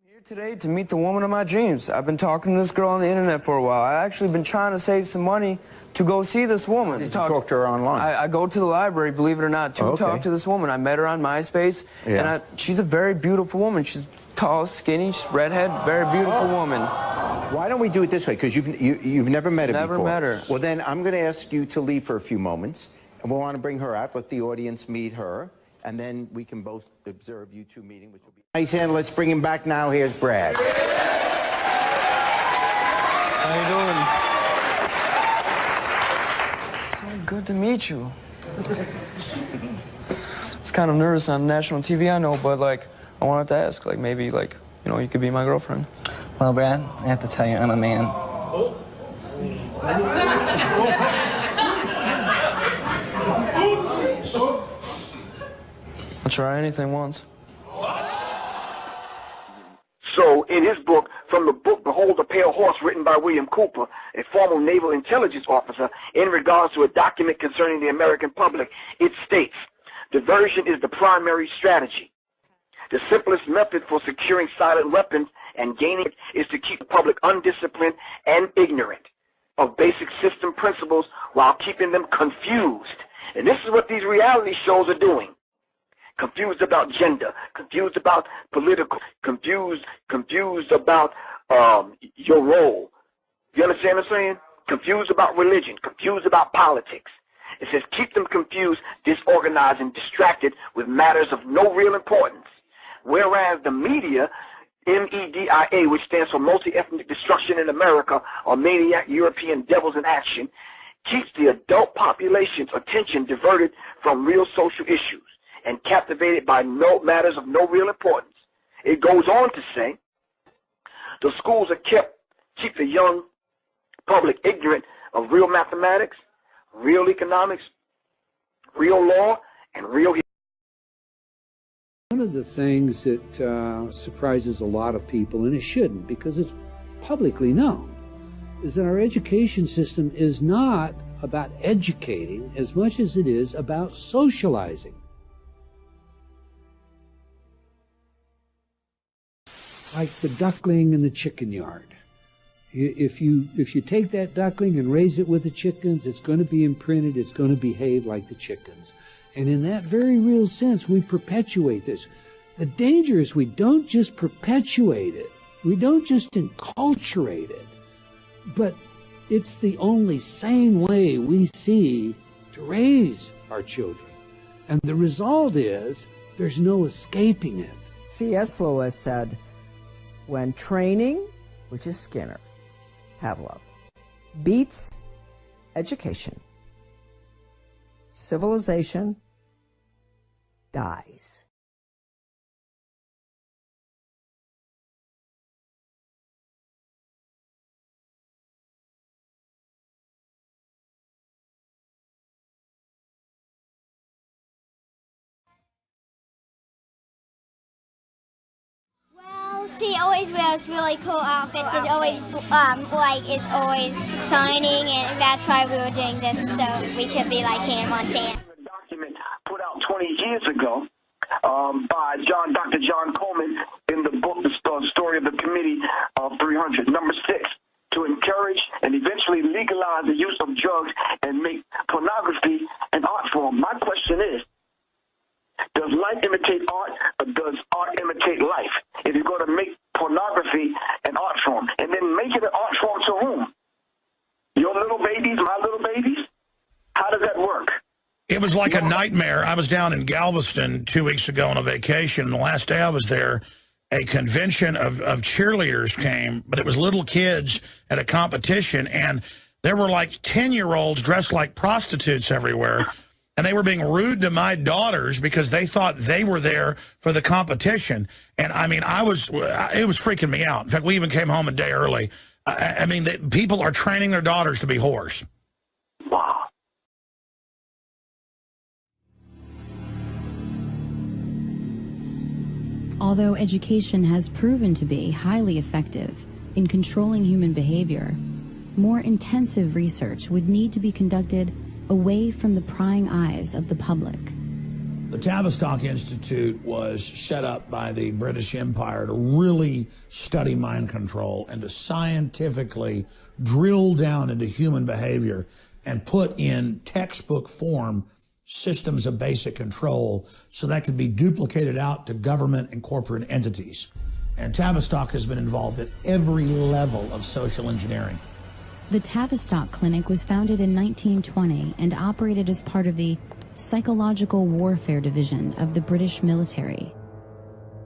I'm here today to meet the woman of my dreams. I've been talking to this girl on the internet for a while. I've actually been trying to save some money to go see this woman. Did you talk to her online? I go to the library, believe it or not, to talk to this woman. I met her on MySpace, and she's a very beautiful woman. She's tall, skinny, redhead, very beautiful woman. Why don't we do it this way? Because you've never met her before. Never met her. Well, then I'm going to ask you to leave for a few moments, and we'll want to bring her out, let the audience meet her, and then we can both observe you two meeting, which will be nice. And let's bring him back now. Here's Brad. How you doing? So good to meet you. It's kind of nervous on national TV, I know, but like, I wanted to ask, like, maybe, like, you know, you could be my girlfriend. Well, Brad, I have to tell you, I'm a man. I'll try anything once. So, in his book, from the book Behold the Pale Horse, written by William Cooper, a former naval intelligence officer, in regards to a document concerning the American public, it states, diversion is the primary strategy. The simplest method for securing silent weapons and gaining is to keep the public undisciplined and ignorant of basic system principles while keeping them confused. And this is what these reality shows are doing. Confused about gender, confused about political, confused about your role. You understand what I'm saying? Confused about religion, confused about politics. It says keep them confused, disorganized, and distracted with matters of no real importance. Whereas the media, MEDIA, which stands for Multi-Ethnic Destruction in America, or Maniac European Devils in Action, keeps the adult population's attention diverted from real social issues and captivated by matters of no real importance. It goes on to say, the schools are keep the young public ignorant of real mathematics, real economics, real law, and real history. One of the things that surprises a lot of people, and it shouldn't because it's publicly known, is that our education system is not about educating as much as it is about socializing. Like the duckling in the chicken yard. If you take that duckling and raise it with the chickens, it's going to be imprinted, it's going to behave like the chickens. And in that very real sense, we perpetuate this. The danger is we don't just perpetuate it, we don't just enculturate it, but it's the only sane way we see to raise our children. And the result is there's no escaping it. C.S. Lewis said, when training, which is Skinner, Pavlov, beats education, civilization dies. He always wears really cool outfits. It's always is always signing, and that's why we were doing this, so we could be like Hannah Montana. A document put out 20 years ago by Dr. John Coleman in the book, The Story of the Committee of 300, number 6, to encourage and eventually legalize the use of drugs and make pornography an art form. My question is, does Does life imitate art, or does art imitate life? If you're going to make pornography an art form, and then make it an art form to whom? Your little babies, my little babies? How does that work? It was like a nightmare. I was down in Galveston 2 weeks ago on a vacation, and the last day I was there, a convention of cheerleaders came, but it was little kids at a competition, and there were like 10-year-olds dressed like prostitutes everywhere, and they were being rude to my daughters because they thought they were there for the competition. And I mean, it was freaking me out. In fact, we even came home a day early. I mean, people are training their daughters to be whores. Wow. Although education has proven to be highly effective in controlling human behavior, more intensive research would need to be conducted away from the prying eyes of the public. The Tavistock Institute was set up by the British Empire to really study mind control and to scientifically drill down into human behavior and put in textbook form systems of basic control so that could be duplicated out to government and corporate entities. And Tavistock has been involved at every level of social engineering. The Tavistock Clinic was founded in 1920 and operated as part of the Psychological Warfare Division of the British military.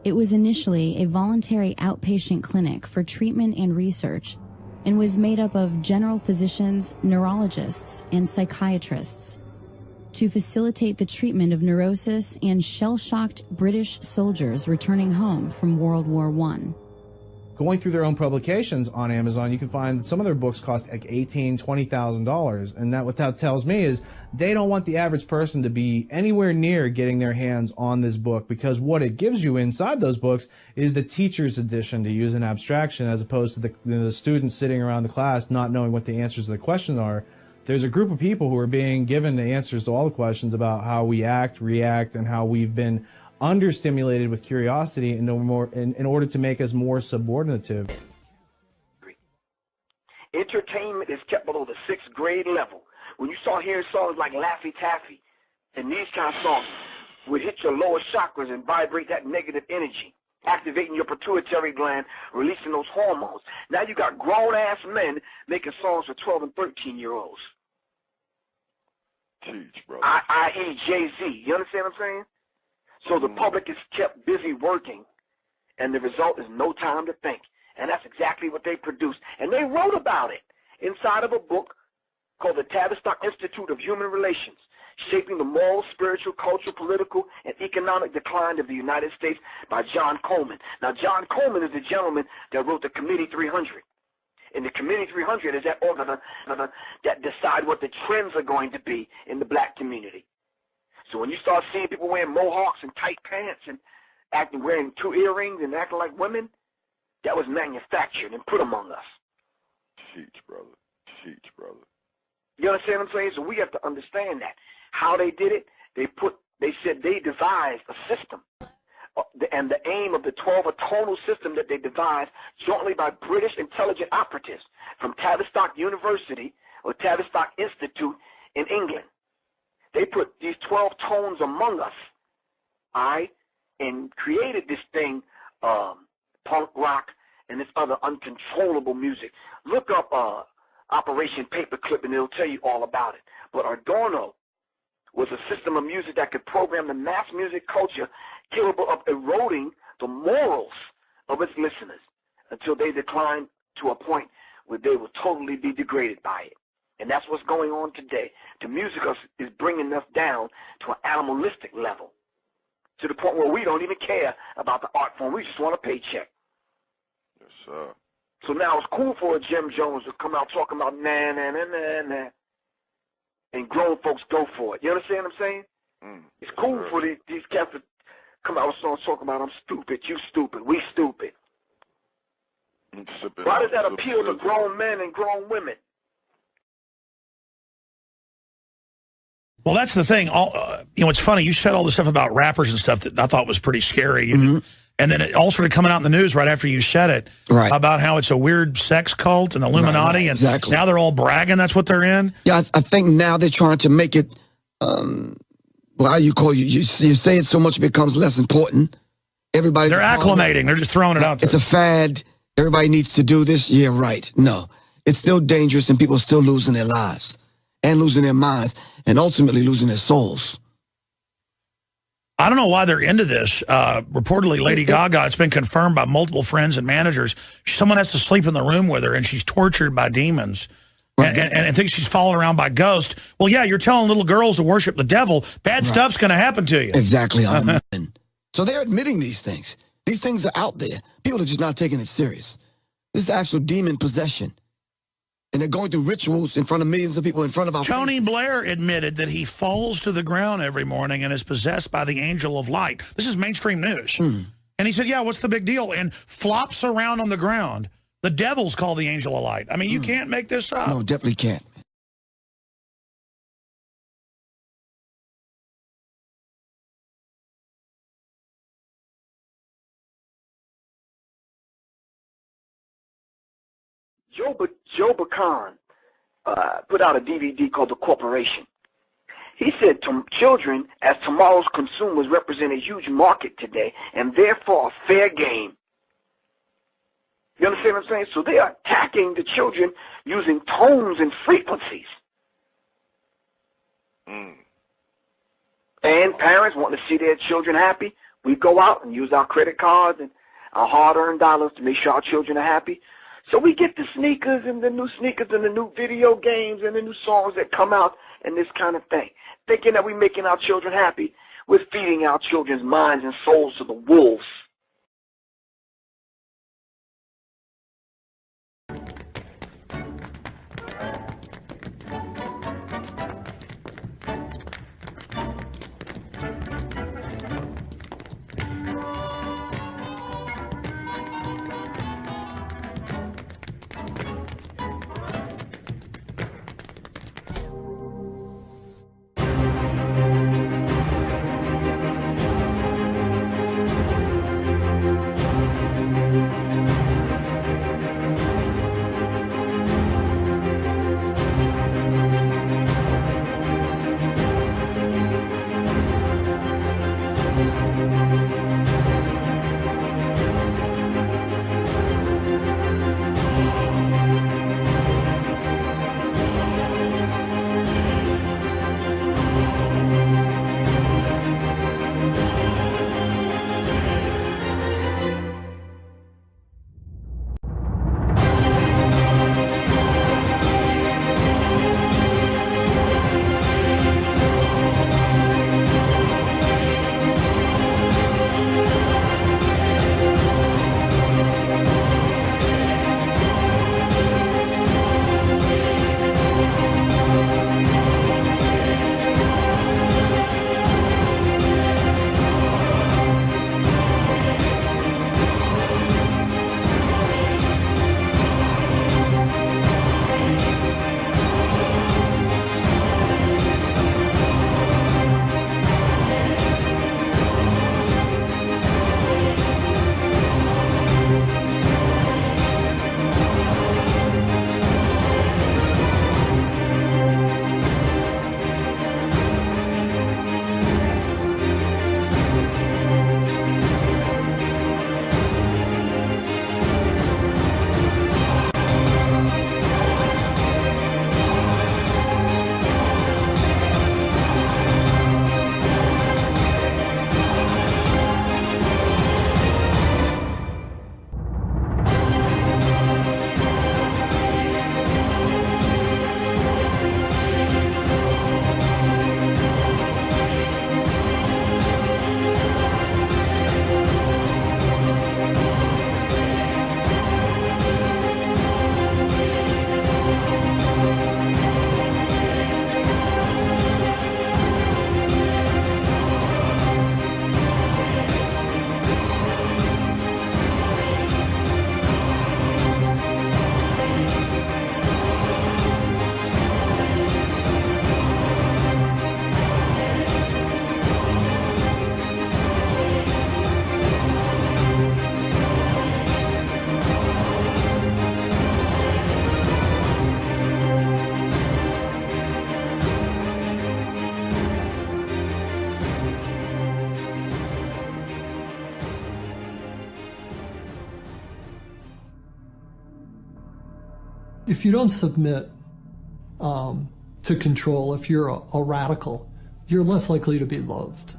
It was initially a voluntary outpatient clinic for treatment and research and was made up of general physicians, neurologists, and psychiatrists to facilitate the treatment of neurosis and shell-shocked British soldiers returning home from World War I. Going through their own publications on Amazon, you can find that some of their books cost like $18,000, $20,000. And what that tells me is they don't want the average person to be anywhere near getting their hands on this book, because what it gives you inside those books is the teacher's edition, to use an abstraction, as opposed to the students sitting around the class not knowing what the answers to the questions are. There's a group of people who are being given the answers to all the questions about how we act, react, and how we've been understimulated with curiosity in order to make us more subordinative. Entertainment is kept below the 6th grade level. When you start hearing songs like Laffy Taffy, and these kind of songs would hit your lower chakras and vibrate that negative energy, activating your pituitary gland, releasing those hormones. Now you got grown-ass men making songs for 12 and 13-year-olds. Teach, brother. I.e. Jay-Z. You understand what I'm saying? So the public is kept busy working, and the result is no time to think. And that's exactly what they produced. And they wrote about it inside of a book called the Tavistock Institute of Human Relations, Shaping the Moral, Spiritual, Cultural, Political, and Economic Decline of the United States by John Coleman. Now, John Coleman is the gentleman that wrote the Committee 300. And the Committee 300 is that organ that decide what the trends are going to be in the black community. So when you start seeing people wearing mohawks and tight pants and wearing 2 earrings and acting like women, that was manufactured and put among us. Teach, brother. Teach, brother. You understand what I'm saying? So we have to understand that. How they did it, they said they devised a system. And the aim of the 12 atonal system that they devised jointly by British intelligence operatives from Tavistock University or Tavistock Institute in England. They put these 12 tones among us, all right, and created this thing, punk rock and this other uncontrollable music. Look up Operation Paperclip and it'll tell you all about it. But Adorno was a system of music that could program the mass music culture capable of eroding the morals of its listeners until they decline to a point where they will totally be degraded by it. And that's what's going on today. The music is bringing us down to an animalistic level, to the point where we don't even care about the art form. We just want a paycheck. Yes, sir. So now it's cool for a Jim Jones to come out talking about nah, nah, nah, nah, nah, and grown folks go for it. You understand what I'm saying? It's cool for these cats to come out with songs talking about I'm stupid, you stupid, we stupid. Why does that appeal to grown men and grown women? Well, that's the thing. It's funny. You said all this stuff about rappers and stuff that I thought was pretty scary. And then it all started coming out in the news right after you said it about how it's a weird sex cult and Illuminati. And now they're all bragging that's what they're in. Yeah, I think now they're trying to make it Well, you say it so much it becomes less important. They're acclimating. They're just throwing it out there. It's a fad. Everybody needs to do this. Yeah, right. No. It's still dangerous, and people are still losing their lives and losing their minds and ultimately losing their souls. I don't know why they're into this. Reportedly, Lady Gaga, it's been confirmed by multiple friends and managers. Someone has to sleep in the room with her, and she's tortured by demons. Right. And thinks she's followed around by ghosts. Well, yeah, you're telling little girls to worship the devil. Bad stuff's going to happen to you. Exactly. So they're admitting these things. These things are out there. People are just not taking it serious. This is actual demon possession. And they're going through rituals in front of millions of people in front of our Tony Blair admitted that he falls to the ground every morning and is possessed by the angel of light. This is mainstream news. And he said, yeah, what's the big deal? And flops around on the ground. The devil's called the angel of light. I mean, you can't make this up. No, definitely can't. Joe Bacan put out a DVD called The Corporation. He said children, as tomorrow's consumers, represent a huge market today and therefore fair game. You understand what I'm saying? So they are attacking the children using tones and frequencies. And parents want to see their children happy. We go out and use our credit cards and our hard-earned dollars to make sure our children are happy. So we get the sneakers and the new video games and the new songs that come out and this kind of thing. Thinking that we're making our children happy, we're feeding our children's minds and souls to the wolves. If you don't submit to control, if you're a radical, you're less likely to be loved.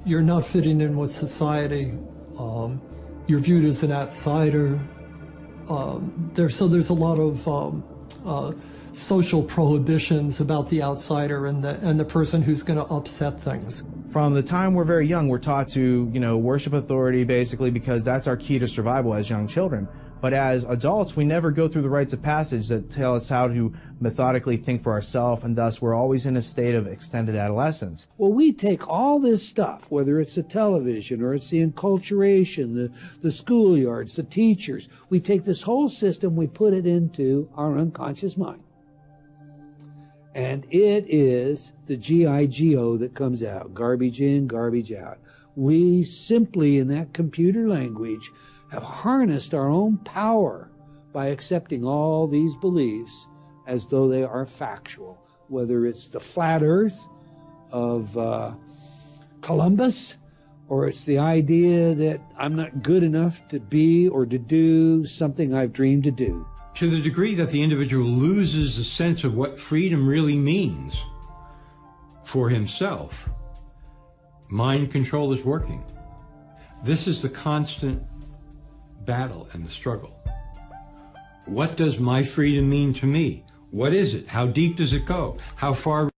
You're not fitting in with society. You're viewed as an outsider. There's a lot of social prohibitions about the outsider and the person who's going to upset things. From the time we're very young, we're taught to, worship authority basically because that's our key to survival as young children. But as adults, we never go through the rites of passage that tell us how to methodically think for ourselves, and thus we're always in a state of extended adolescence. Well, we take all this stuff, whether it's the television or it's the enculturation, the schoolyards, the teachers, we take this whole system, we put it into our unconscious mind. And it is the G-I-G-O that comes out, garbage in, garbage out. We simply, in that computer language, have harnessed our own power by accepting all these beliefs as though they are factual, whether it's the flat earth of Columbus, or it's the idea that I'm not good enough to be or to do something I've dreamed to do. To the degree that the individual loses a sense of what freedom really means for himself, mind control is working. This is the constant battle and the struggle. What does my freedom mean to me? What is it? How deep does it go? How far?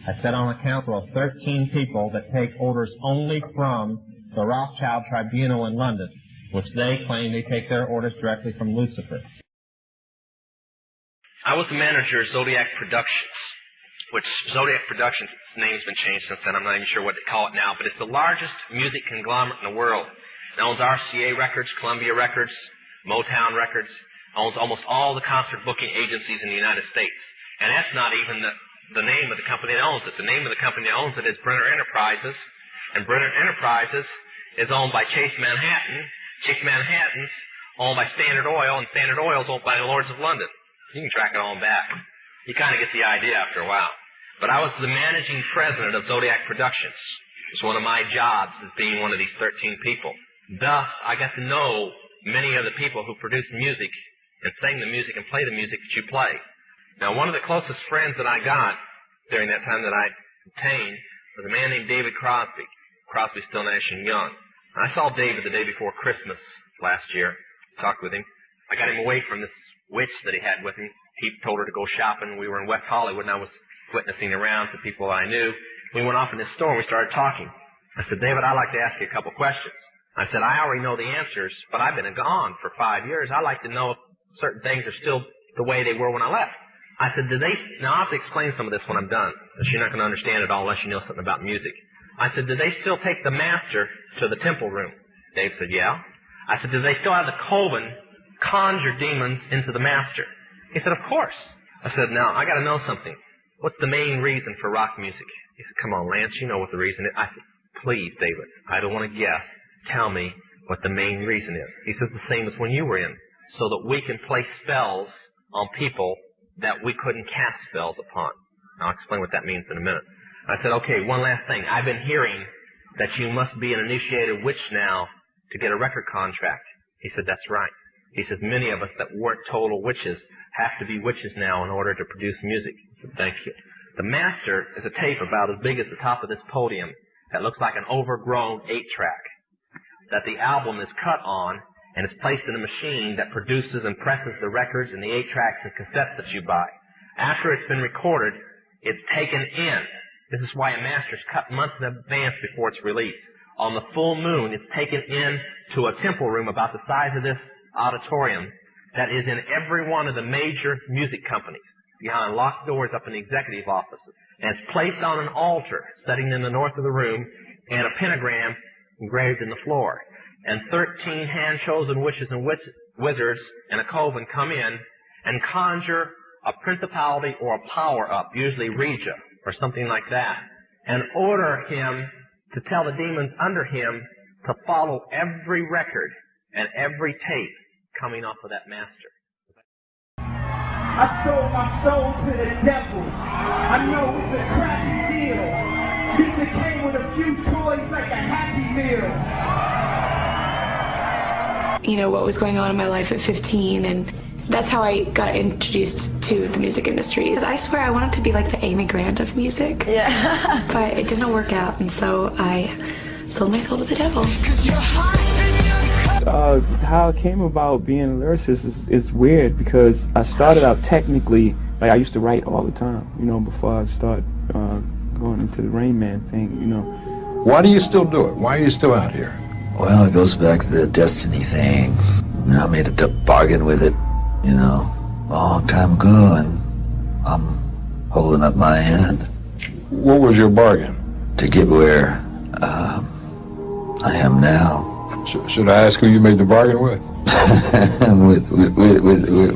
I sit on a council of 13 people that take orders only from the Rothschild Tribunal in London, which they claim they take their orders directly from Lucifer. I was the manager of Zodiac Productions, which Zodiac Productions, its name's been changed since then. I'm not even sure what they call it now, but it's the largest music conglomerate in the world. It owns RCA Records, Columbia Records, Motown Records, owns almost all the concert booking agencies in the United States. And that's not even the name of the company that owns it. The name of the company that owns it is Brenner Enterprises, and Brenner Enterprises is owned by Chase Manhattan. Chase Manhattan's owned by Standard Oil, and Standard Oil is owned by the Lords of London. You can track it on back. You kind of get the idea after a while. But I was the managing president of Zodiac Productions. It's one of my jobs as being one of these 13 people. Thus, I got to know many of the people who produce music and sing the music and play the music that you play. Now, one of the closest friends that I got during that time that I obtained was a man named David Crosby. Crosby, Still, Nash & Young. I saw David the day before Christmas last year, talked with him. I got him away from this witch that he had with him. He told her to go shopping. We were in West Hollywood, and I was witnessing around to people I knew. We went off in this store, and we started talking. I said, David, I'd like to ask you a couple questions. I said, I already know the answers, but I've been gone for 5 years. I'd like to know if certain things are still the way they were when I left. I said, now I'll have to explain some of this when I'm done, because you're not going to understand it all unless you know something about music. I said, do they still take the master to the temple room? Dave said, yeah. I said, do they still have the coven conjure demons into the master? He said, of course. I said, now, I got to know something. What's the main reason for rock music? He said, come on, Lance, you know what the reason is. I said, please, David, I don't want to guess. Tell me what the main reason is. He says, the same as when you were in, so that we can play spells on people that we couldn't cast spells upon. I'll explain what that means in a minute. I said, okay, one last thing. I've been hearing that you must be an initiated witch now to get a record contract. He said, that's right. He says, many of us that weren't total witches have to be witches now in order to produce music. I said, thank you. The master is a tape about as big as the top of this podium that looks like an overgrown 8-track that the album is cut on, and it's placed in a machine that produces and presses the records and the 8-tracks and cassettes that you buy. After it's been recorded, it's taken in. This is why a master's cut months in advance before it's released. On the full moon, it's taken in to a temple room about the size of this auditorium that is in every one of the major music companies, behind locked doors up in the executive offices. And it's placed on an altar sitting in the north of the room, and a pentagram engraved in the floor. And 13 hand-chosen witches and wizards and a coven come in and conjure a principality or a power up, usually Regia or something like that, and order him to tell the demons under him to follow every record and every tape coming off of that master. I sold my soul to the devil. I know it's a crappy deal. This it came with a few toys like a Happy Meal. You know, what was going on in my life at 15, and that's how I got introduced to the music industry. I swear I wanted to be like the Amy Grant of music. Yeah. But it didn't work out, and so I sold my soul to the devil. How I came about being a lyricist is weird, because I started out technically, like I used to write all the time, you know, before I started going into the Rain Man thing, you know. Why do you still do it? Why are you still out here? Well, it goes back to the destiny thing. I mean, I made a bargain with it, you know, a long time ago, and I'm holding up my end. What was your bargain? To get where I am now. Should I ask who you made the bargain with? with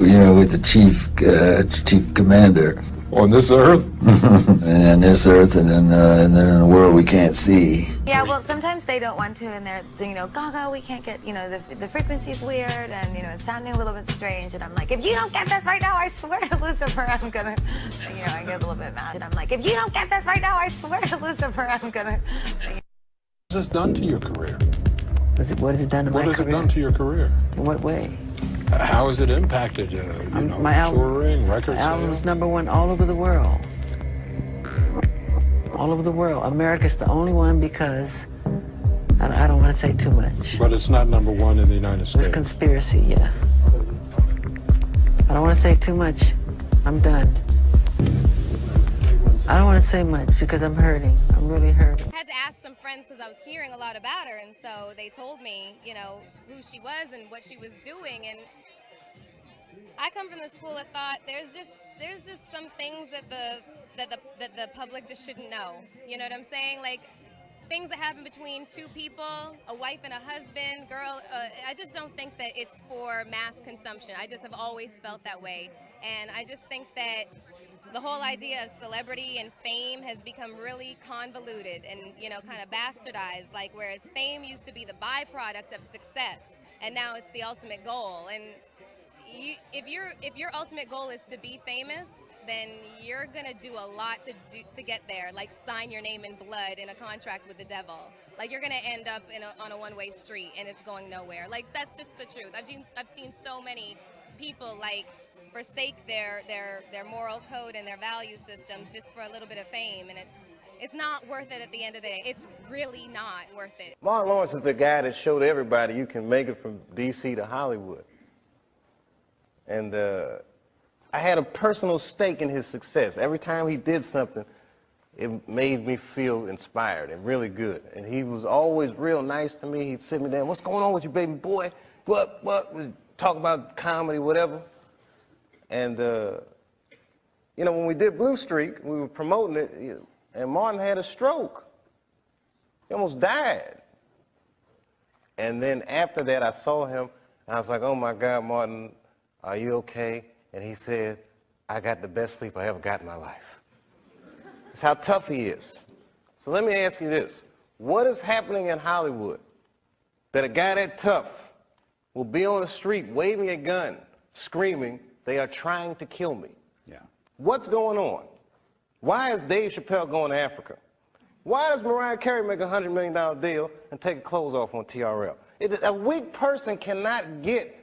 you know, with the chief commander. On this earth? And on this earth, and then in a world we can't see. Yeah, well, sometimes they don't want to, and they're, you know, Gaga, we can't get, you know, the frequency's weird, and, you know, it's sounding a little bit strange, and I'm like, if you don't get this right now, I swear to Lucifer, I'm gonna, you know, I get a little bit mad, and I'm like, if you don't get this right now, I swear to Lucifer, I'm gonna. What has this done to your career? What has it done to my career? What has it done to your career? In what way? How has it impacted, you know, my touring, record album's sales? #1 all over the world. All over the world. America's the only one, because I don't want to say too much. But it's not #1 in the United States. It's conspiracy, yeah. I don't want to say too much. I'm done. I don't want to say much because I'm hurting. I'm really hurting. I had to ask some friends because I was hearing a lot about her, and so they told me, you know, who she was and what she was doing. And I come from the school of thought there's just some things that the public just shouldn't know. You know what I'm saying? Like things that happen between two people, a wife and a husband, girl. I just don't think that it's for mass consumption. I just have always felt that way, and I just think that the whole idea of celebrity and fame has become really convoluted and, you know, kind of bastardized, like whereas fame used to be the byproduct of success, and now it's the ultimate goal. And if your ultimate goal is to be famous, then you're gonna do a lot to get there, like sign your name in blood in a contract with the devil. Like you're gonna end up on a one-way street and it's going nowhere. Like that's just the truth. I've seen so many people like forsake their moral code and their value systems just for a little bit of fame, and it's not worth it at the end of the day. It's really not worth it. Martin Lawrence is the guy that showed everybody you can make it from D.C. to Hollywood. And I had a personal stake in his success. Every time he did something, it made me feel inspired and really good. And he was always real nice to me. He'd sit me down, what's going on with you, baby boy? What? We'd talk about comedy, whatever. And, you know, when we did Blue Streak, we were promoting it, and Martin had a stroke. He almost died. And then after that, I saw him, and I was like, oh, my God, Martin, are you okay? And he said, I got the best sleep I ever got in my life. That's how tough he is. So let me ask you this. What is happening in Hollywood that a guy that tough will be on the street waving a gun, screaming, they are trying to kill me? Yeah. What's going on? Why is Dave Chappelle going to Africa? Why does Mariah Carey make a $100 million deal and take her clothes off on TRL? A weak person cannot get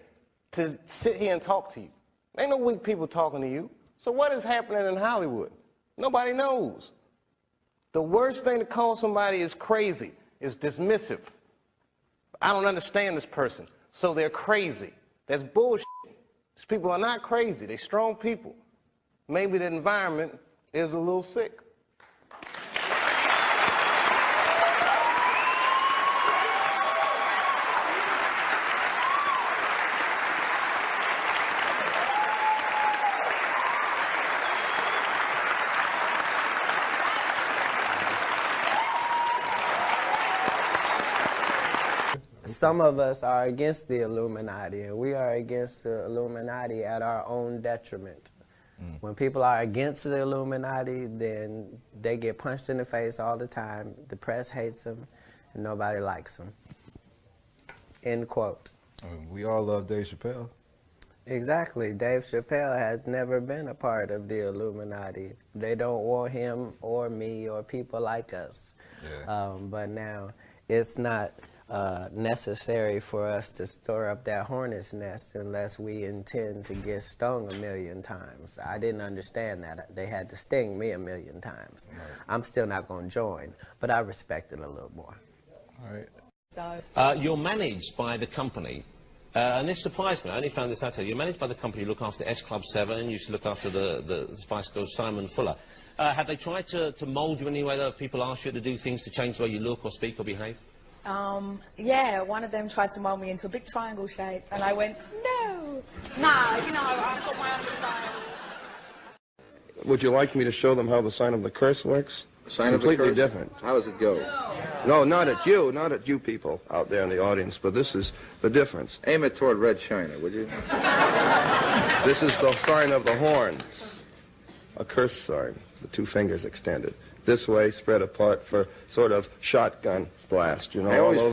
to sit here and talk to you. Ain't no weak people talking to you. So what is happening in Hollywood? Nobody knows. The worst thing to call somebody is crazy, is dismissive. I don't understand this person, so they're crazy. That's bullshit. These people are not crazy. They're strong people. Maybe the environment is a little sick. some of us are against the Illuminati, and we are against the Illuminati at our own detriment. When people are against the Illuminati, then they get punched in the face all the time. The press hates them, and nobody likes them. End quote. I mean, we all love Dave Chappelle. Exactly. Dave Chappelle has never been a part of the Illuminati. They don't want him or me or people like us. Yeah. But now it's not necessary for us to store up that hornet's nest unless we intend to get stung 1,000,000 times. I didn't understand that. They had to sting me 1,000,000 times. Right. I'm still not going to join, but I respect it a little more. All right. You're managed by the company, and this surprised me. I only found this out. You're managed by the company. You look after S Club 7, you used to look after the Spice Girls, Simon Fuller. Have they tried to mould you in any way, though, if people ask you to do things to change the way you look or speak or behave? Yeah, one of them tried to mould me into a big triangle shape, and I went, no. Nah, you know, I've got my own style. Would you like me to show them how the sign of the curse works? Sign of the curse? Completely different. How does it go? No, not at you people out there in the audience, but this is the difference. Aim it toward Red China, would you? This is the sign of the horns, a curse sign, the 2 fingers extended. This way, spread apart for sort of shotgun blast, you know, all over.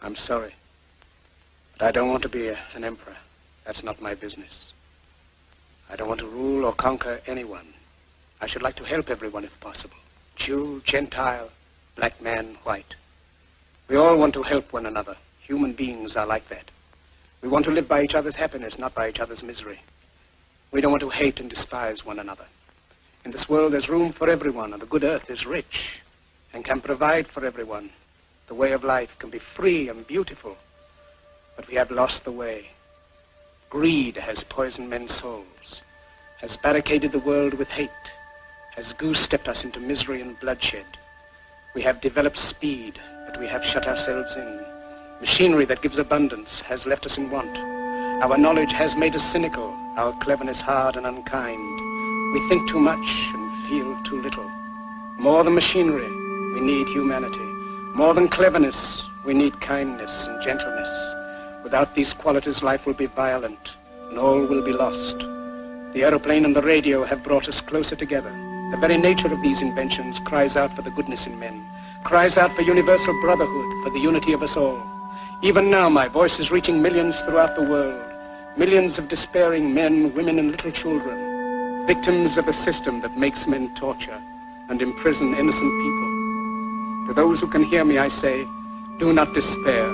I'm sorry, but I don't want to be an emperor. That's not my business. I don't want to rule or conquer anyone. I should like to help everyone if possible. Jew, Gentile, black man, white. We all want to help one another. Human beings are like that. We want to live by each other's happiness, not by each other's misery. We don't want to hate and despise one another. In this world, there's room for everyone, and the good earth is rich and can provide for everyone. The way of life can be free and beautiful, but we have lost the way. Greed has poisoned men's souls, has barricaded the world with hate, has goose-stepped us into misery and bloodshed. We have developed speed, but we have shut ourselves in. Machinery that gives abundance has left us in want. Our knowledge has made us cynical, our cleverness hard and unkind. We think too much and feel too little. More than machinery, we need humanity. More than cleverness, we need kindness and gentleness. Without these qualities, life will be violent, and all will be lost. The aeroplane and the radio have brought us closer together. The very nature of these inventions cries out for the goodness in men, cries out for universal brotherhood, for the unity of us all. Even now, my voice is reaching millions throughout the world, millions of despairing men, women, and little children, victims of a system that makes men torture and imprison innocent people. To those who can hear me, I say, do not despair.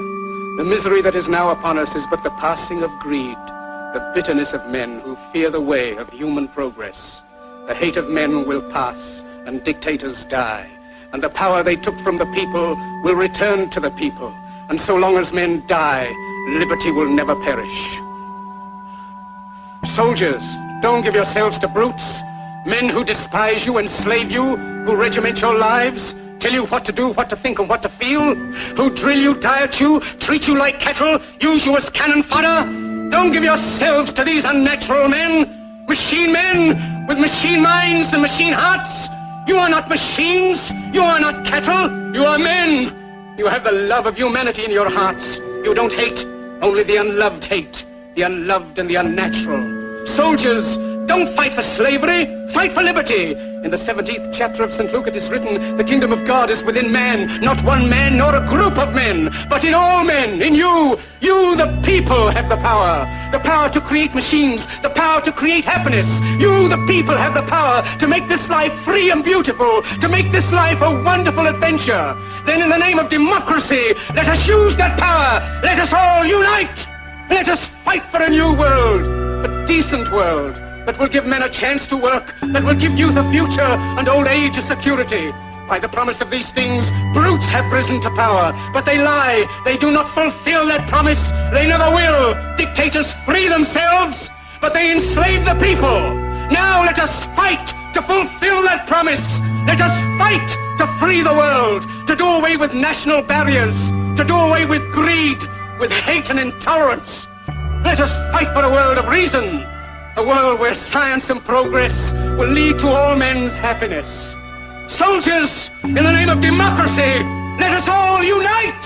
The misery that is now upon us is but the passing of greed, the bitterness of men who fear the way of human progress. The hate of men will pass, and dictators die, and the power they took from the people will return to the people. And so long as men die, liberty will never perish. Soldiers, don't give yourselves to brutes, men who despise you, enslave you, who regiment your lives. tell you what to do, what to think, and what to feel, who drill you, diet you, treat you like cattle, use you as cannon fodder. Don't give yourselves to these unnatural men, machine men with machine minds and machine hearts. You are not machines, you are not cattle, you are men. You have the love of humanity in your hearts. You don't hate, only the unloved hate, the unloved and the unnatural. Soldiers, don't fight for slavery, fight for liberty. In the 17th chapter of St. Luke it is written, the kingdom of God is within man, not one man nor a group of men, but in all men, in you. You, the people, have the power to create machines, the power to create happiness. You, the people, have the power to make this life free and beautiful, to make this life a wonderful adventure. Then in the name of democracy, let us use that power. Let us all unite. Let us fight for a new world, a decent world, that will give men a chance to work, that will give youth a future and old age a security. By the promise of these things, brutes have risen to power, but they lie. They do not fulfill that promise. They never will. Dictators free themselves, but they enslave the people. Now let us fight to fulfill that promise. Let us fight to free the world, to do away with national barriers, to do away with greed, with hate and intolerance. Let us fight for a world of reason, a world where science and progress will lead to all men's happiness. Soldiers, in the name of democracy, let us all unite!